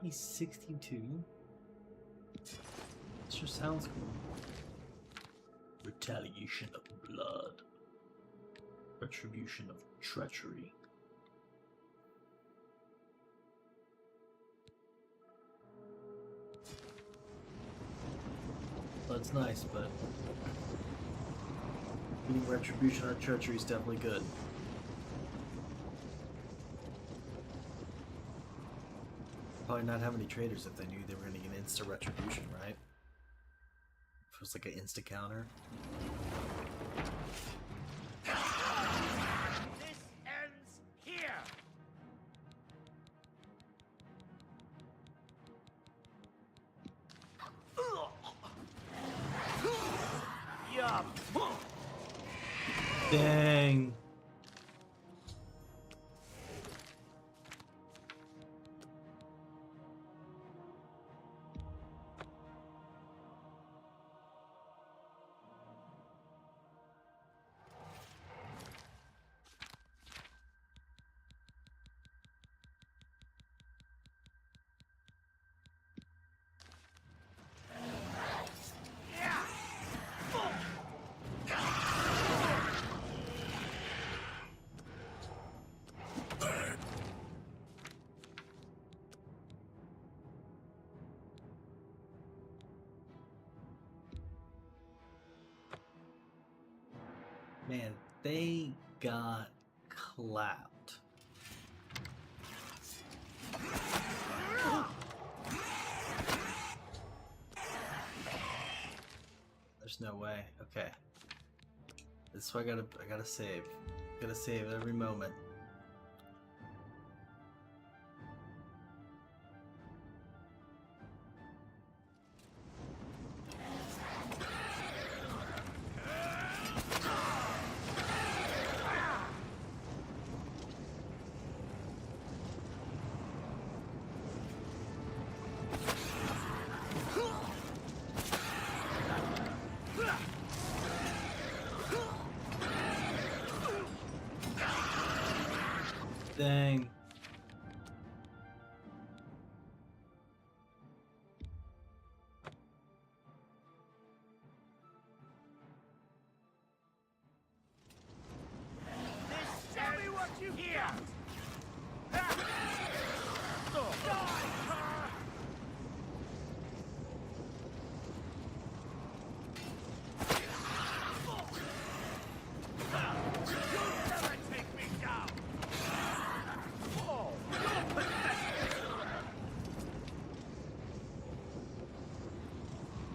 He's 62. Sure sounds cool. Retaliation of blood. Retribution of treachery. That's nice, but getting retribution on treachery is definitely good. Probably not have any traders if they knew they were going to get insta retribution, right? If it was like an insta counter. This ends here! Yeah. Dang. Man, they got clapped. There's no way. Okay. This is why I gotta save. Gotta save every moment. Dang. Tell me what you hear!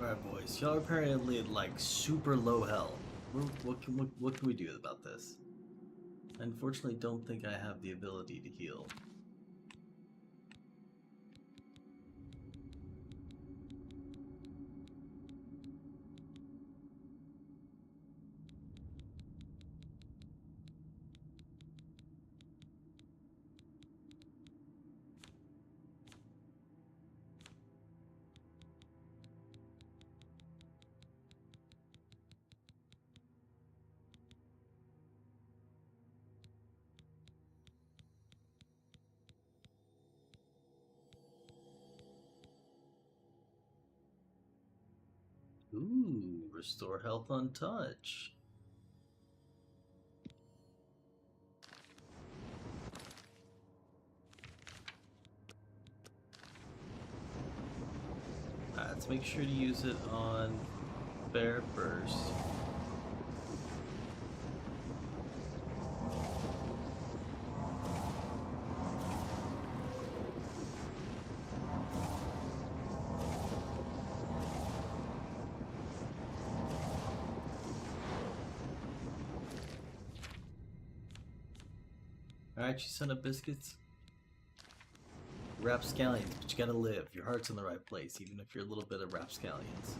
Alright, boys. Y'all are apparently at, like, super low health. What can we do about this? I unfortunately don't think I have the ability to heal. Ooh, restore health on touch. Let's make sure to use it on Bear first. Alright, you son of biscuits. Rapscallions, but you gotta live. Your heart's in the right place, even if you're a little bit of rapscallions.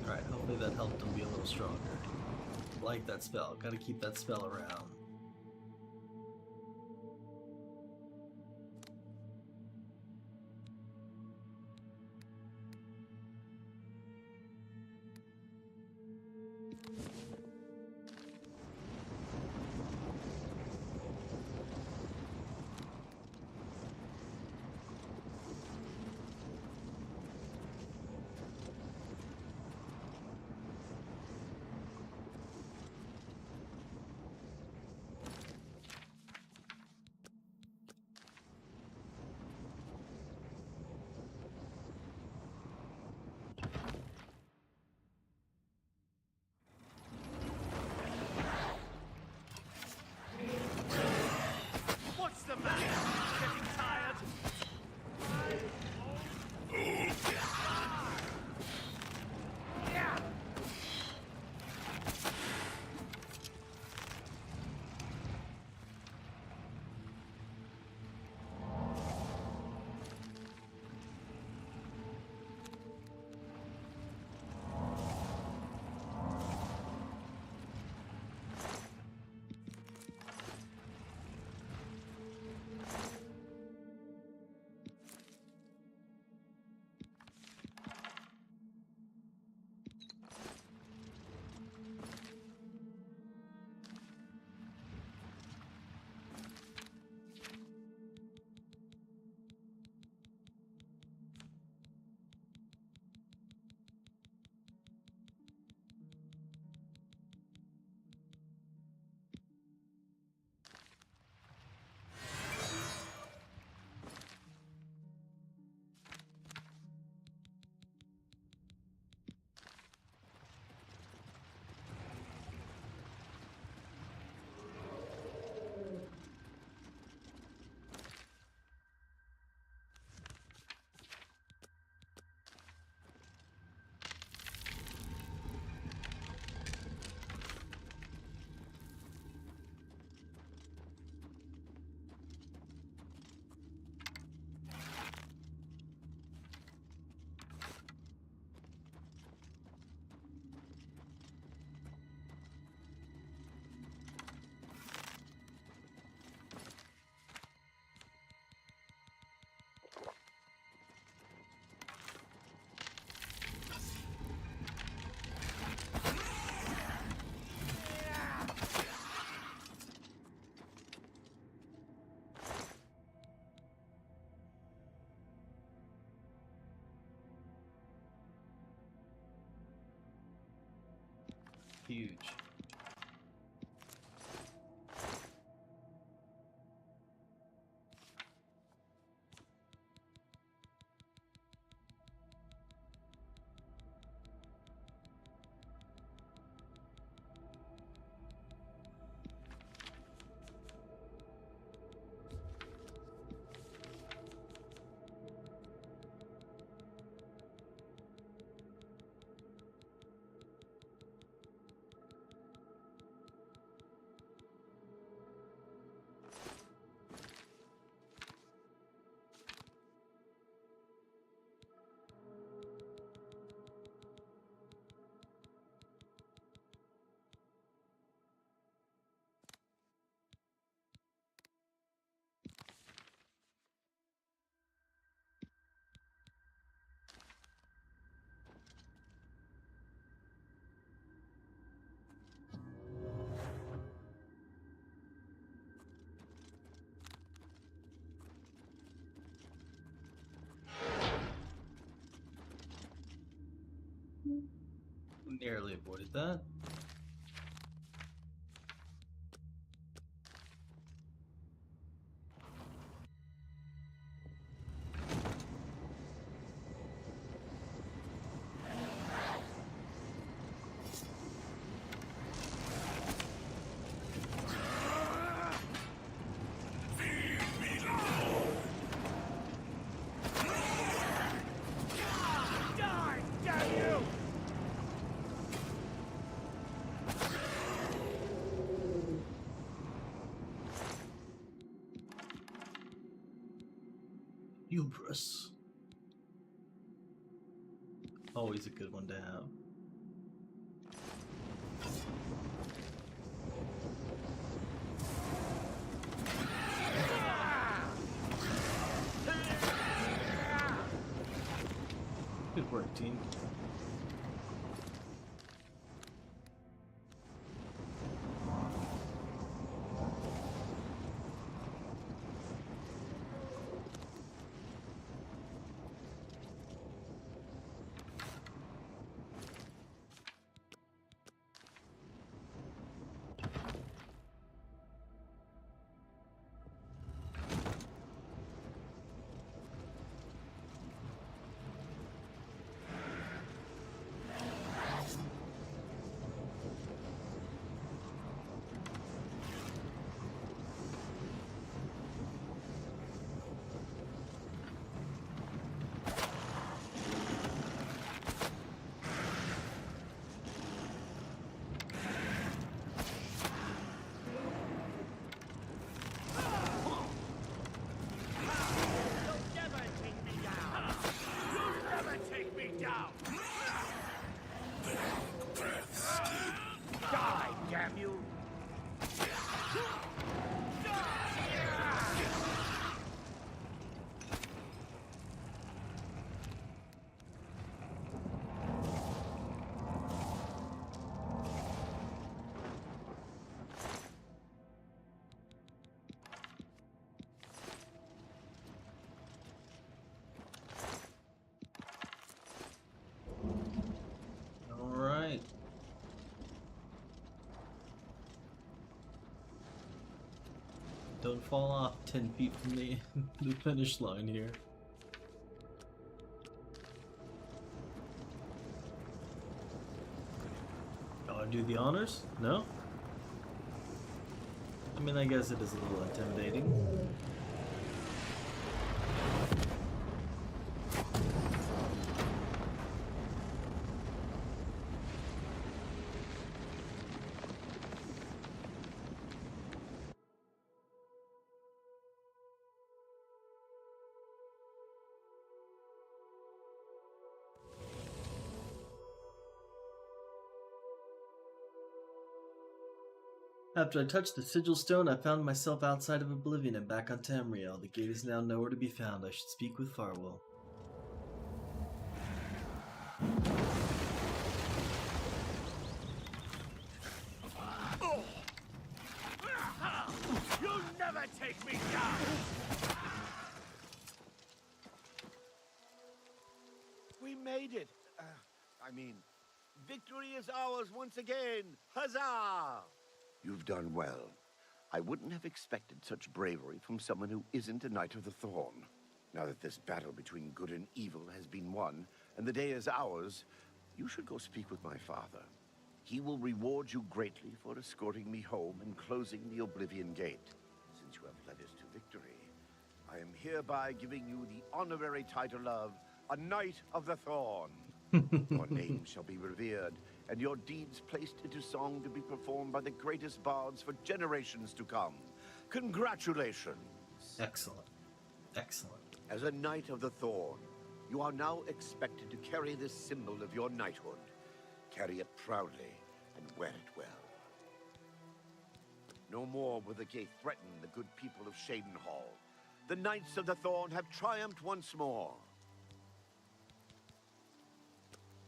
Alright, hopefully that helped them be a little stronger. Like that spell. Gotta keep that spell around. What's the matter? Getting tired? Huge. Narrowly avoided that. Hubris. Always a good one to have. Good work, team. Alright. Don't fall off 10 feet from the finish line here. I'll do the honors? No? I mean, I guess it is a little intimidating. After I touched the sigil stone, I found myself outside of Oblivion and back on Tamriel. The gate is now nowhere to be found. I should speak with Farwell. You'll never take me down! We made it. Victory is ours once again! Huzzah! You've done well. I wouldn't have expected such bravery from someone who isn't a Knight of the Thorn. Now that this battle between good and evil has been won, and the day is ours, you should go speak with my father. He will reward you greatly for escorting me home and closing the Oblivion Gate. Since you have led us to victory, I am hereby giving you the honorary title of a Knight of the Thorn. Your name shall be revered, and your deeds placed into song to be performed by the greatest bards for generations to come. Congratulations! Excellent. Excellent. As a Knight of the Thorn, you are now expected to carry this symbol of your knighthood. Carry it proudly and wear it well. No more will the gate threaten the good people of Shadenhall. The Knights of the Thorn have triumphed once more.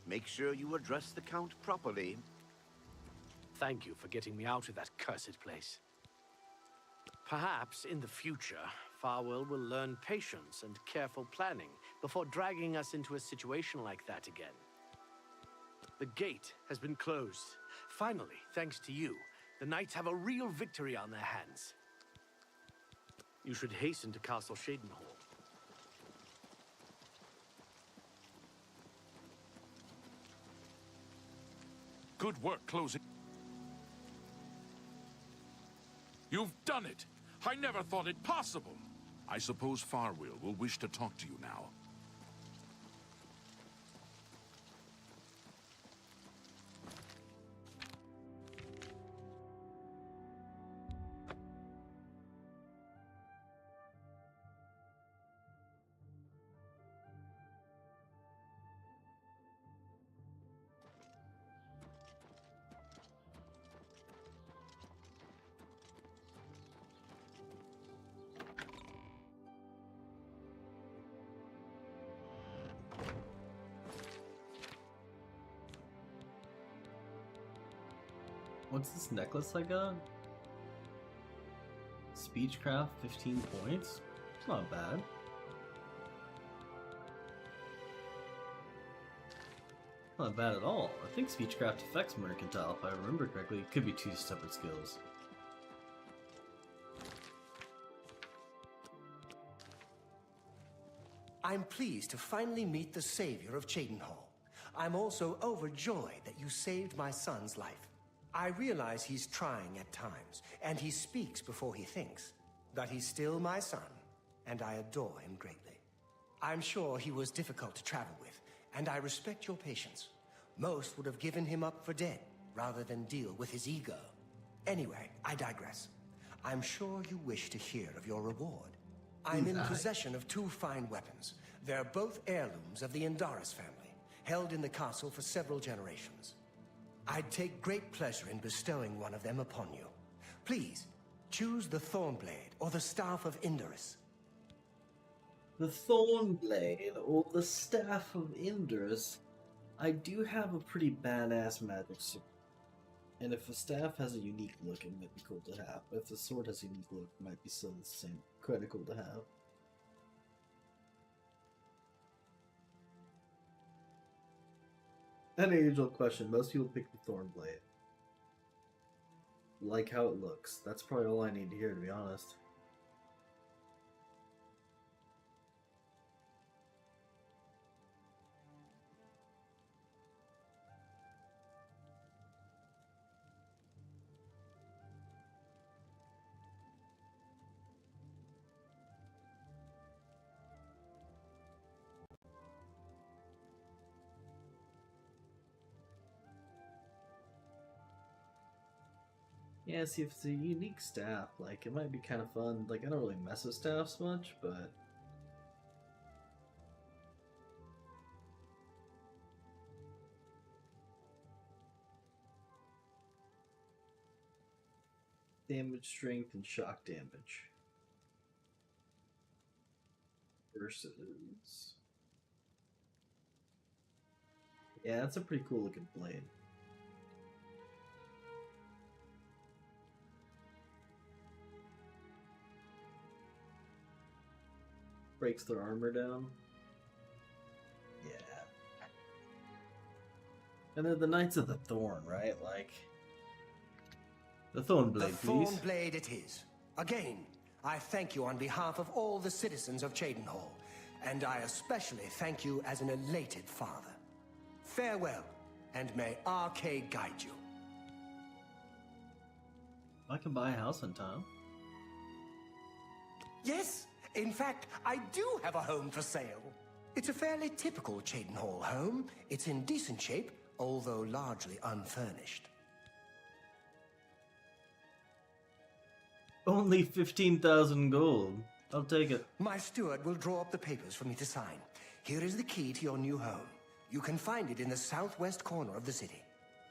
Make sure you address the Count properly. Thank you for getting me out of that cursed place. Perhaps in the future, Farwell will learn patience and careful planning before dragging us into a situation like that again. The gate has been closed. Finally, thanks to you, the Knights have a real victory on their hands. You should hasten to Castle Shadenhall. Good work closing. You've done it! I never thought it possible! I suppose Farwell will wish to talk to you now. What's this necklace I got? Speechcraft, 15 points? It's not bad. Not bad at all. I think Speechcraft affects Mercantile, if I remember correctly. It could be two separate skills. I'm pleased to finally meet the savior of Cheydinhal. I'm also overjoyed that you saved my son's life. I realize he's trying at times, and he speaks before he thinks. But he's still my son, and I adore him greatly. I'm sure he was difficult to travel with, and I respect your patience. Most would have given him up for dead, rather than deal with his ego. Anyway, I digress. I'm sure you wish to hear of your reward. I'm in possession of two fine weapons. They're both heirlooms of the Indaris family, held in the castle for several generations. I'd take great pleasure in bestowing one of them upon you. Please, choose the Thornblade or the Staff of Indaris. The Thornblade or the Staff of Indaris. I do have a pretty badass magic sword. And if the staff has a unique look, it might be cool to have. But if the sword has a unique look, it might be still the same. Quite cool to have. An age-old question. Most people pick the Thornblade. Like how it looks. That's probably all I need to hear, to be honest. Yeah, see, if it's a unique staff, like, it might be kind of fun. Like, I don't really mess with staffs much, but... Damage, strength, and shock damage. Versus... Yeah, that's a pretty cool looking blade. Breaks their armor down. Yeah. And they're the Knights of the Thorn, right? Like... The Thornblade, please. The Thornblade it is. Again, I thank you on behalf of all the citizens of Cheydinhal, and I especially thank you as an elated father. Farewell, and may Arcade guide you. I can buy a house in town. Yes, in fact, I do have a home for sale. It's a fairly typical Cheydinhal home. It's in decent shape, although largely unfurnished. Only 15,000 gold. I'll take it. My steward will draw up the papers for me to sign. Here is the key to your new home. You can find it in the southwest corner of the city.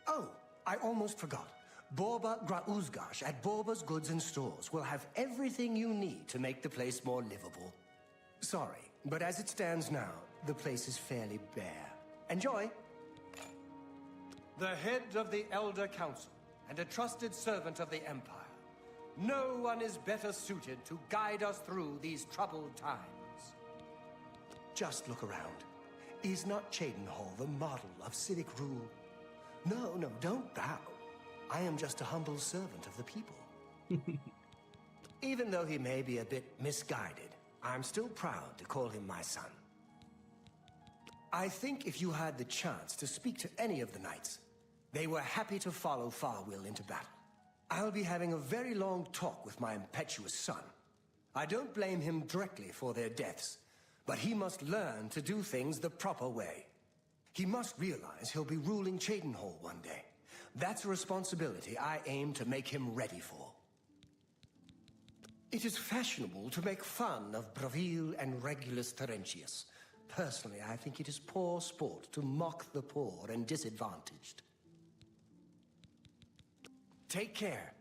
Oh, I almost forgot. Borba Grauzgash at Borba's Goods and Stores will have everything you need to make the place more livable. Sorry, but as it stands now, the place is fairly bare. Enjoy! The head of the Elder Council and a trusted servant of the Empire. No one is better suited to guide us through these troubled times. Just look around. Is not Cheydinhal the model of civic rule? No, don't bow. I am just a humble servant of the people. Even though he may be a bit misguided, I'm still proud to call him my son. I think if you had the chance to speak to any of the knights, they were happy to follow Farwill into battle. I'll be having a very long talk with my impetuous son. I don't blame him directly for their deaths, but he must learn to do things the proper way. He must realize he'll be ruling Cheydinhal one day. That's a responsibility I aim to make him ready for. It is fashionable to make fun of Bravil and Regulus Terentius. Personally, I think it is poor sport to mock the poor and disadvantaged. Take care.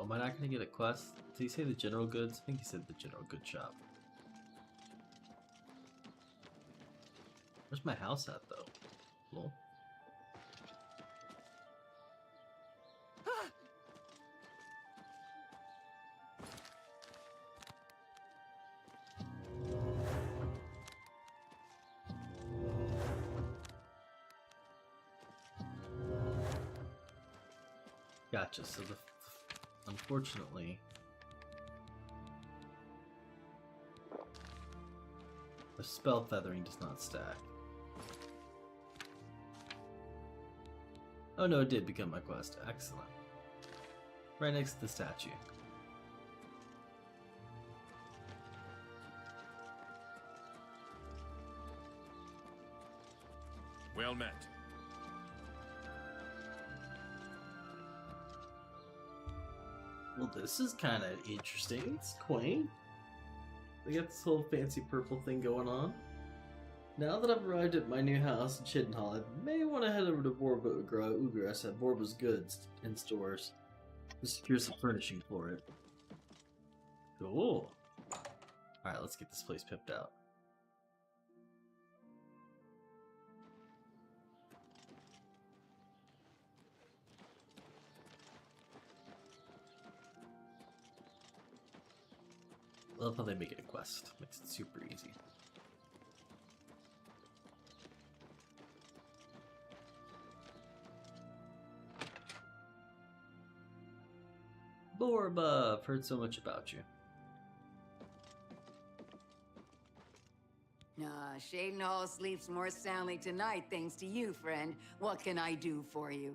am I not gonna get a quest? Did he say the general goods? I think he said the general goods shop. Where's my house at, though? Lol. Gotcha. So unfortunately, the spell feathering does not stack. Oh no, it did become my quest. Excellent. Right next to the statue. Well met. Well, this is kind of interesting. It's quaint. They got this whole fancy purple thing going on. Now that I've arrived at my new house in Chidenhall, I may want to head over to Ugress at Borba's Goods in stores to secure some furnishing for it. Cool. Alright, let's get this place pimped out. Love how they make it a quest. Makes it super easy. Borba, I've heard so much about you. Shadenhall sleeps more soundly tonight thanks to you, friend. What can I do for you?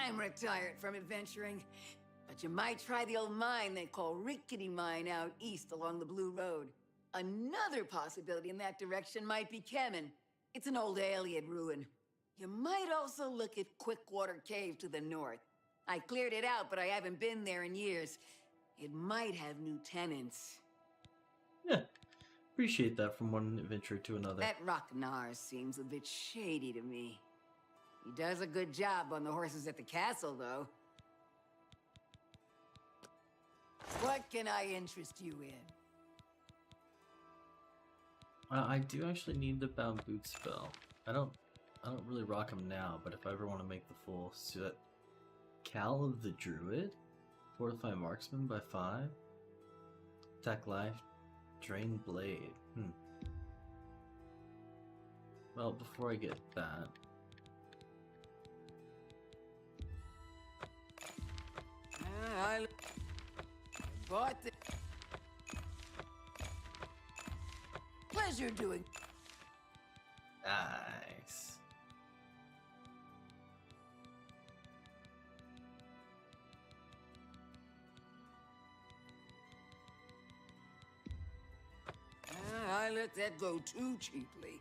I'm retired from adventuring, but you might try the old mine they call Rickety Mine out east along the Blue Road. Another possibility in that direction might be Kemen. It's an old Alien ruin. You might also look at Quickwater Cave to the north. I cleared it out, but I haven't been there in years. It might have new tenants. Yeah, appreciate that from one adventurer to another. That Ragnar seems a bit shady to me. He does a good job on the horses at the castle, though. What can I interest you in? I do actually need the bound boot spell. I don't really rock them now, but if I ever want to make the full set. Cal of the Druid? Fortify Marksman by 5? Attack Life? Drain Blade. Well, before I get that... I bought the... Pleasure doing... Nice. I let that go too cheaply.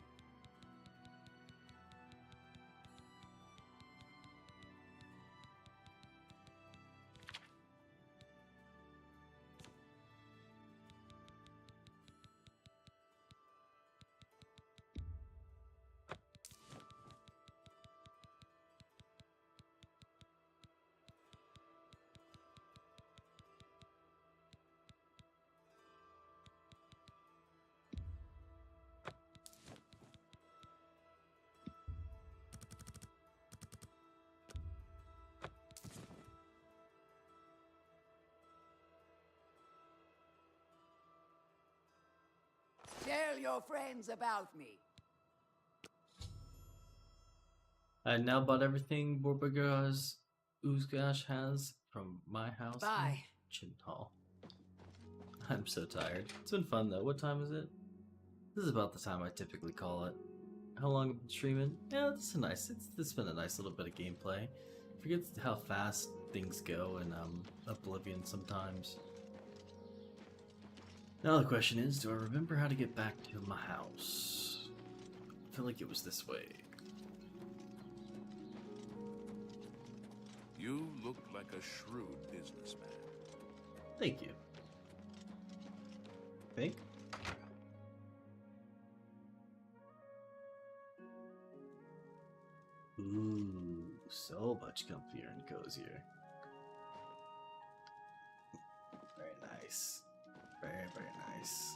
Tell your friends about me. I now bought everything Borba's Uzgash has from my house Bye. in Chidenhall. I'm so tired. It's been fun though. What time is it? This is about the time I typically call it. How long have I been streaming? Yeah, this is been a nice little bit of gameplay. Forget how fast things go in Oblivion sometimes. Now the question is, do I remember how to get back to my house? I feel like it was this way. You look like a shrewd businessman. Thank you. Think? Ooh, so much comfier and cozier. nice. Very, very nice.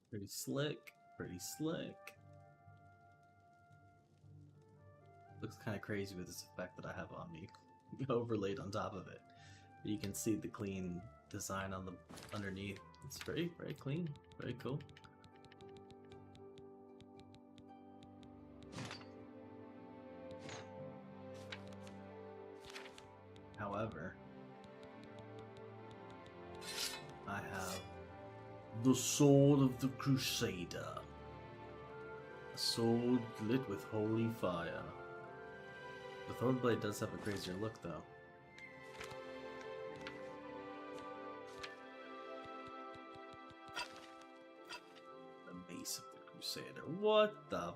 Pretty slick, pretty slick. Looks kind of crazy with this effect that I have on me overlaid on top of it. But you can see the clean design on the underneath. It's very, very clean, very cool. However, I have the Sword of the Crusader. A sword lit with holy fire. The Thornblade does have a crazier look, though. The Mace of the Crusader. What the?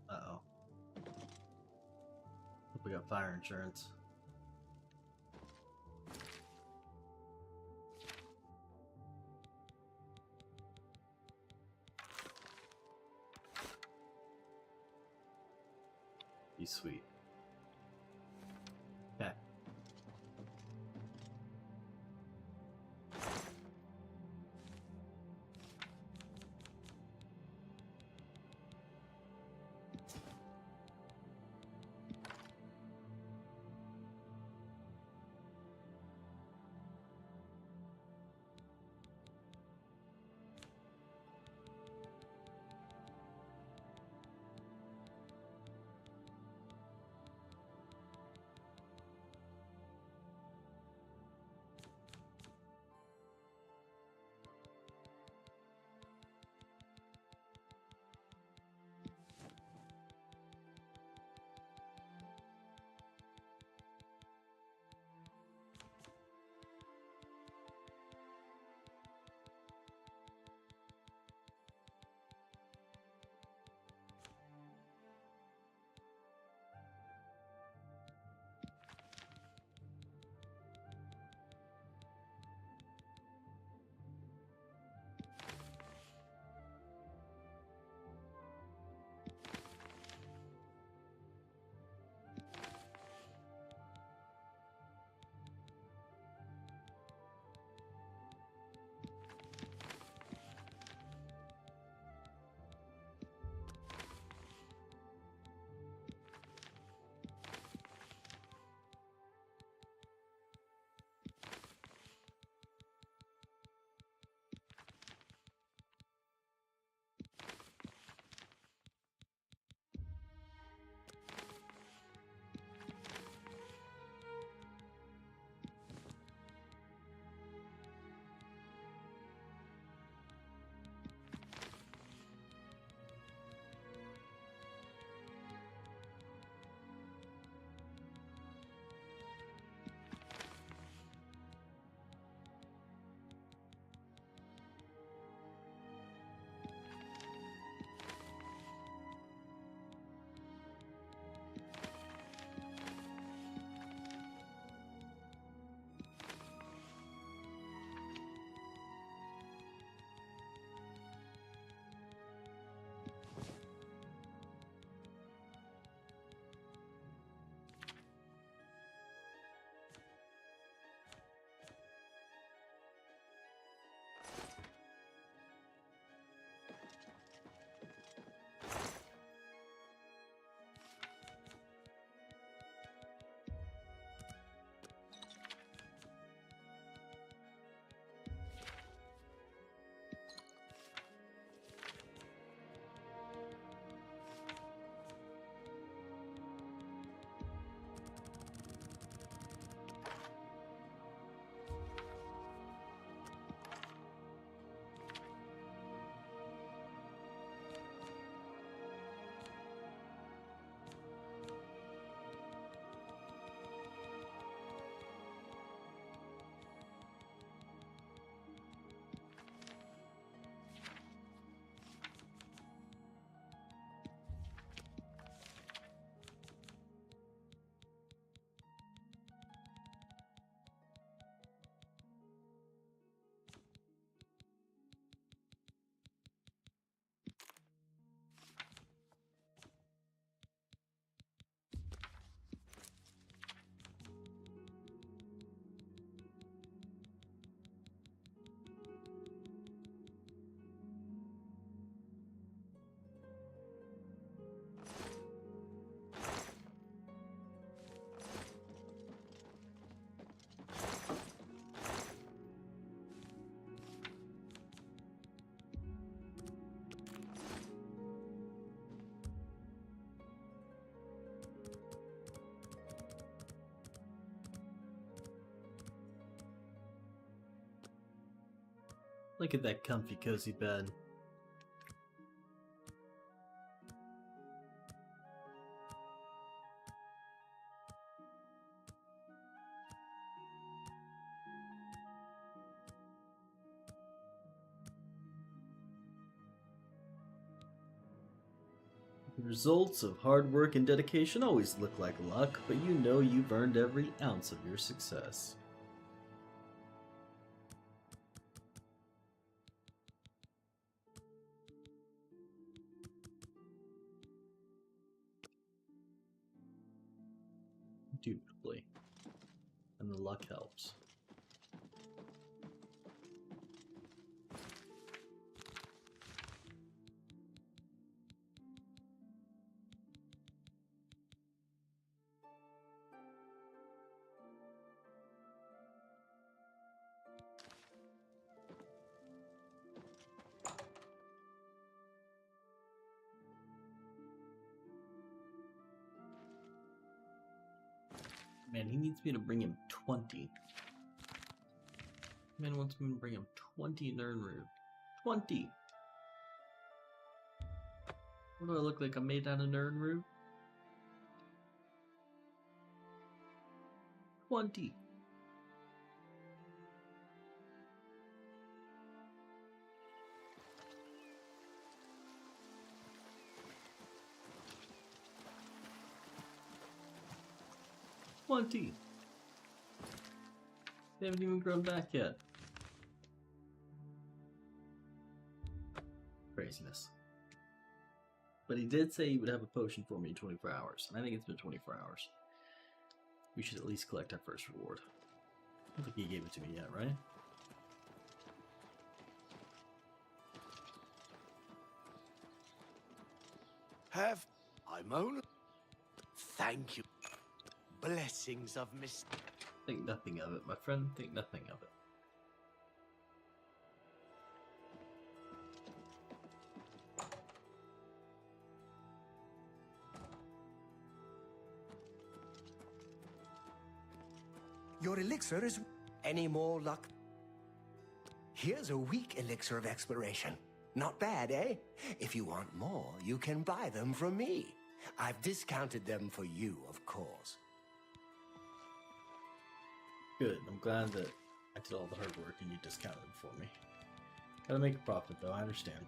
Uh-oh. Hope we got fire insurance. Be sweet. Okay. Look at that comfy, cozy bed. The results of hard work and dedication always look like luck, but you know you've earned every ounce of your success. Indubitably. And the luck helps. Man, he needs me to bring him 20. Man wants me to bring him 20 Nernroot. 20! What do I look like? I'm made out of Nernroot? 20! They haven't even grown back yet. Craziness. But he did say he would have a potion for me in 24 hours, and I think it's been 24 hours. We should at least collect our first reward. I don't think he gave it to me yet, right? I'm only... Thank you. Blessings of Miss... Think nothing of it, my friend. Think nothing of it. Your elixir is... Any more luck? Here's a weak elixir of exploration. Not bad, eh? If you want more, you can buy them from me. I've discounted them for you, of course. Good. I'm glad that I did all the hard work and you discounted them for me. Gotta make a profit, though. I understand.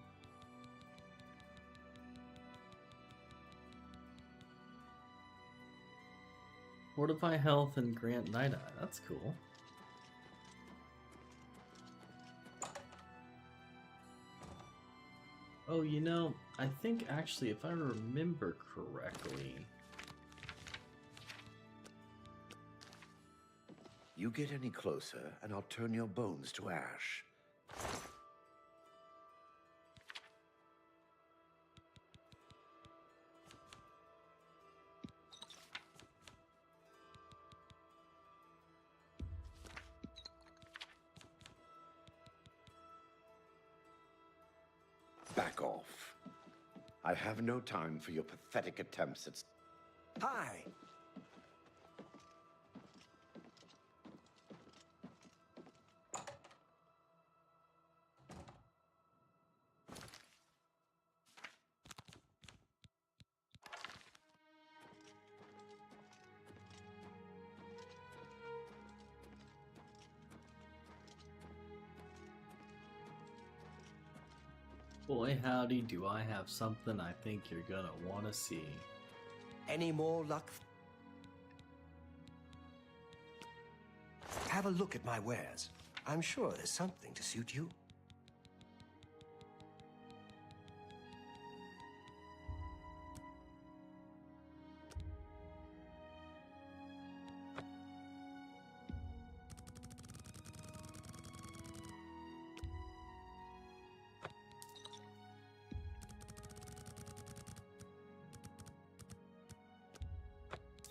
Fortify health and grant Night Eye. That's cool. Oh, you know, I think actually, if I remember correctly... You get any closer, and I'll turn your bones to ash. Back off. I have no time for your pathetic attempts at... Hi. Boy, howdy, do I have something I think you're gonna want to see. Any more luck? Have a look at my wares. I'm sure there's something to suit you.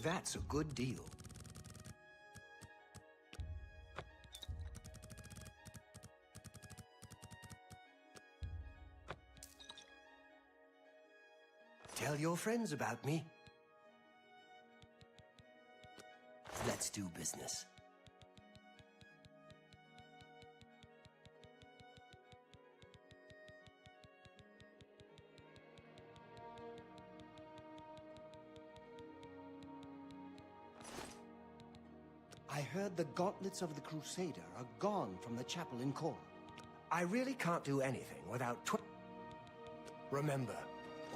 That's a good deal. Tell your friends about me. Let's do business. I heard the gauntlets of the Crusader are gone from the chapel in Corn. I really can't do anything without Remember,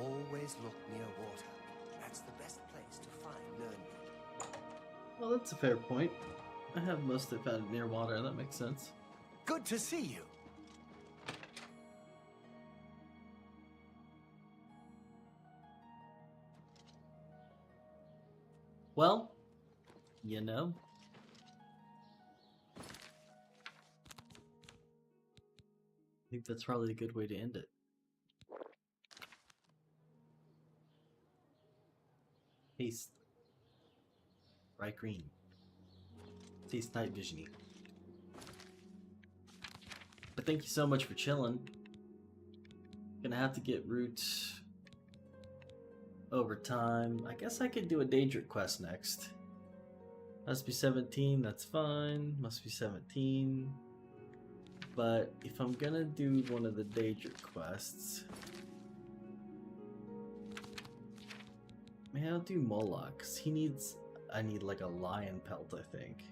always look near water. That's the best place to find Nurnberg. Well, that's a fair point. I have mostly found it near water, that makes sense. Good to see you. Well, you know. I think that's probably a good way to end it. Taste bright green. Taste night visiony. But thank you so much for chilling. Gonna have to get root over time. I guess I could do a Daedric quest next. Must be 17, that's fine. Must be 17. But if I'm gonna do one of the Daedric quests, maybe I'll do Moloch, because I need like a lion pelt, I think.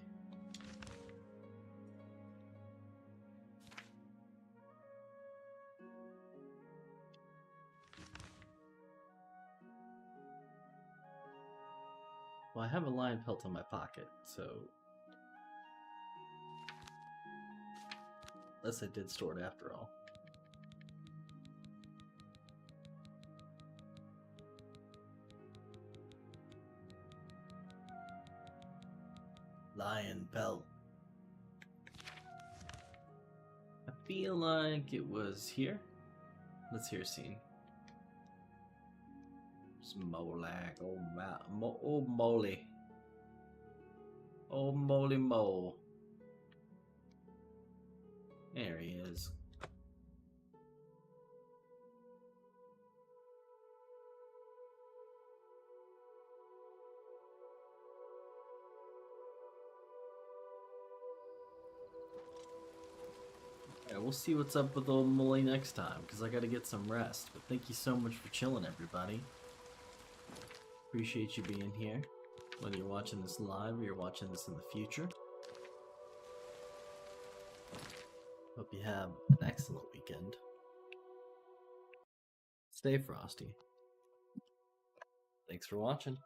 Well, I have a lion pelt in my pocket, so... Unless I did store it after all. Lion pelt. I feel like it was here. Let's hear a scene. Smolak, oh moly. Oh moly mole. There he is. Yeah, we'll see what's up with old Molly next time, because I gotta get some rest. But thank you so much for chilling, everybody. Appreciate you being here, whether you're watching this live or you're watching this in the future. Hope you have an excellent weekend. Stay frosty. Thanks for watching.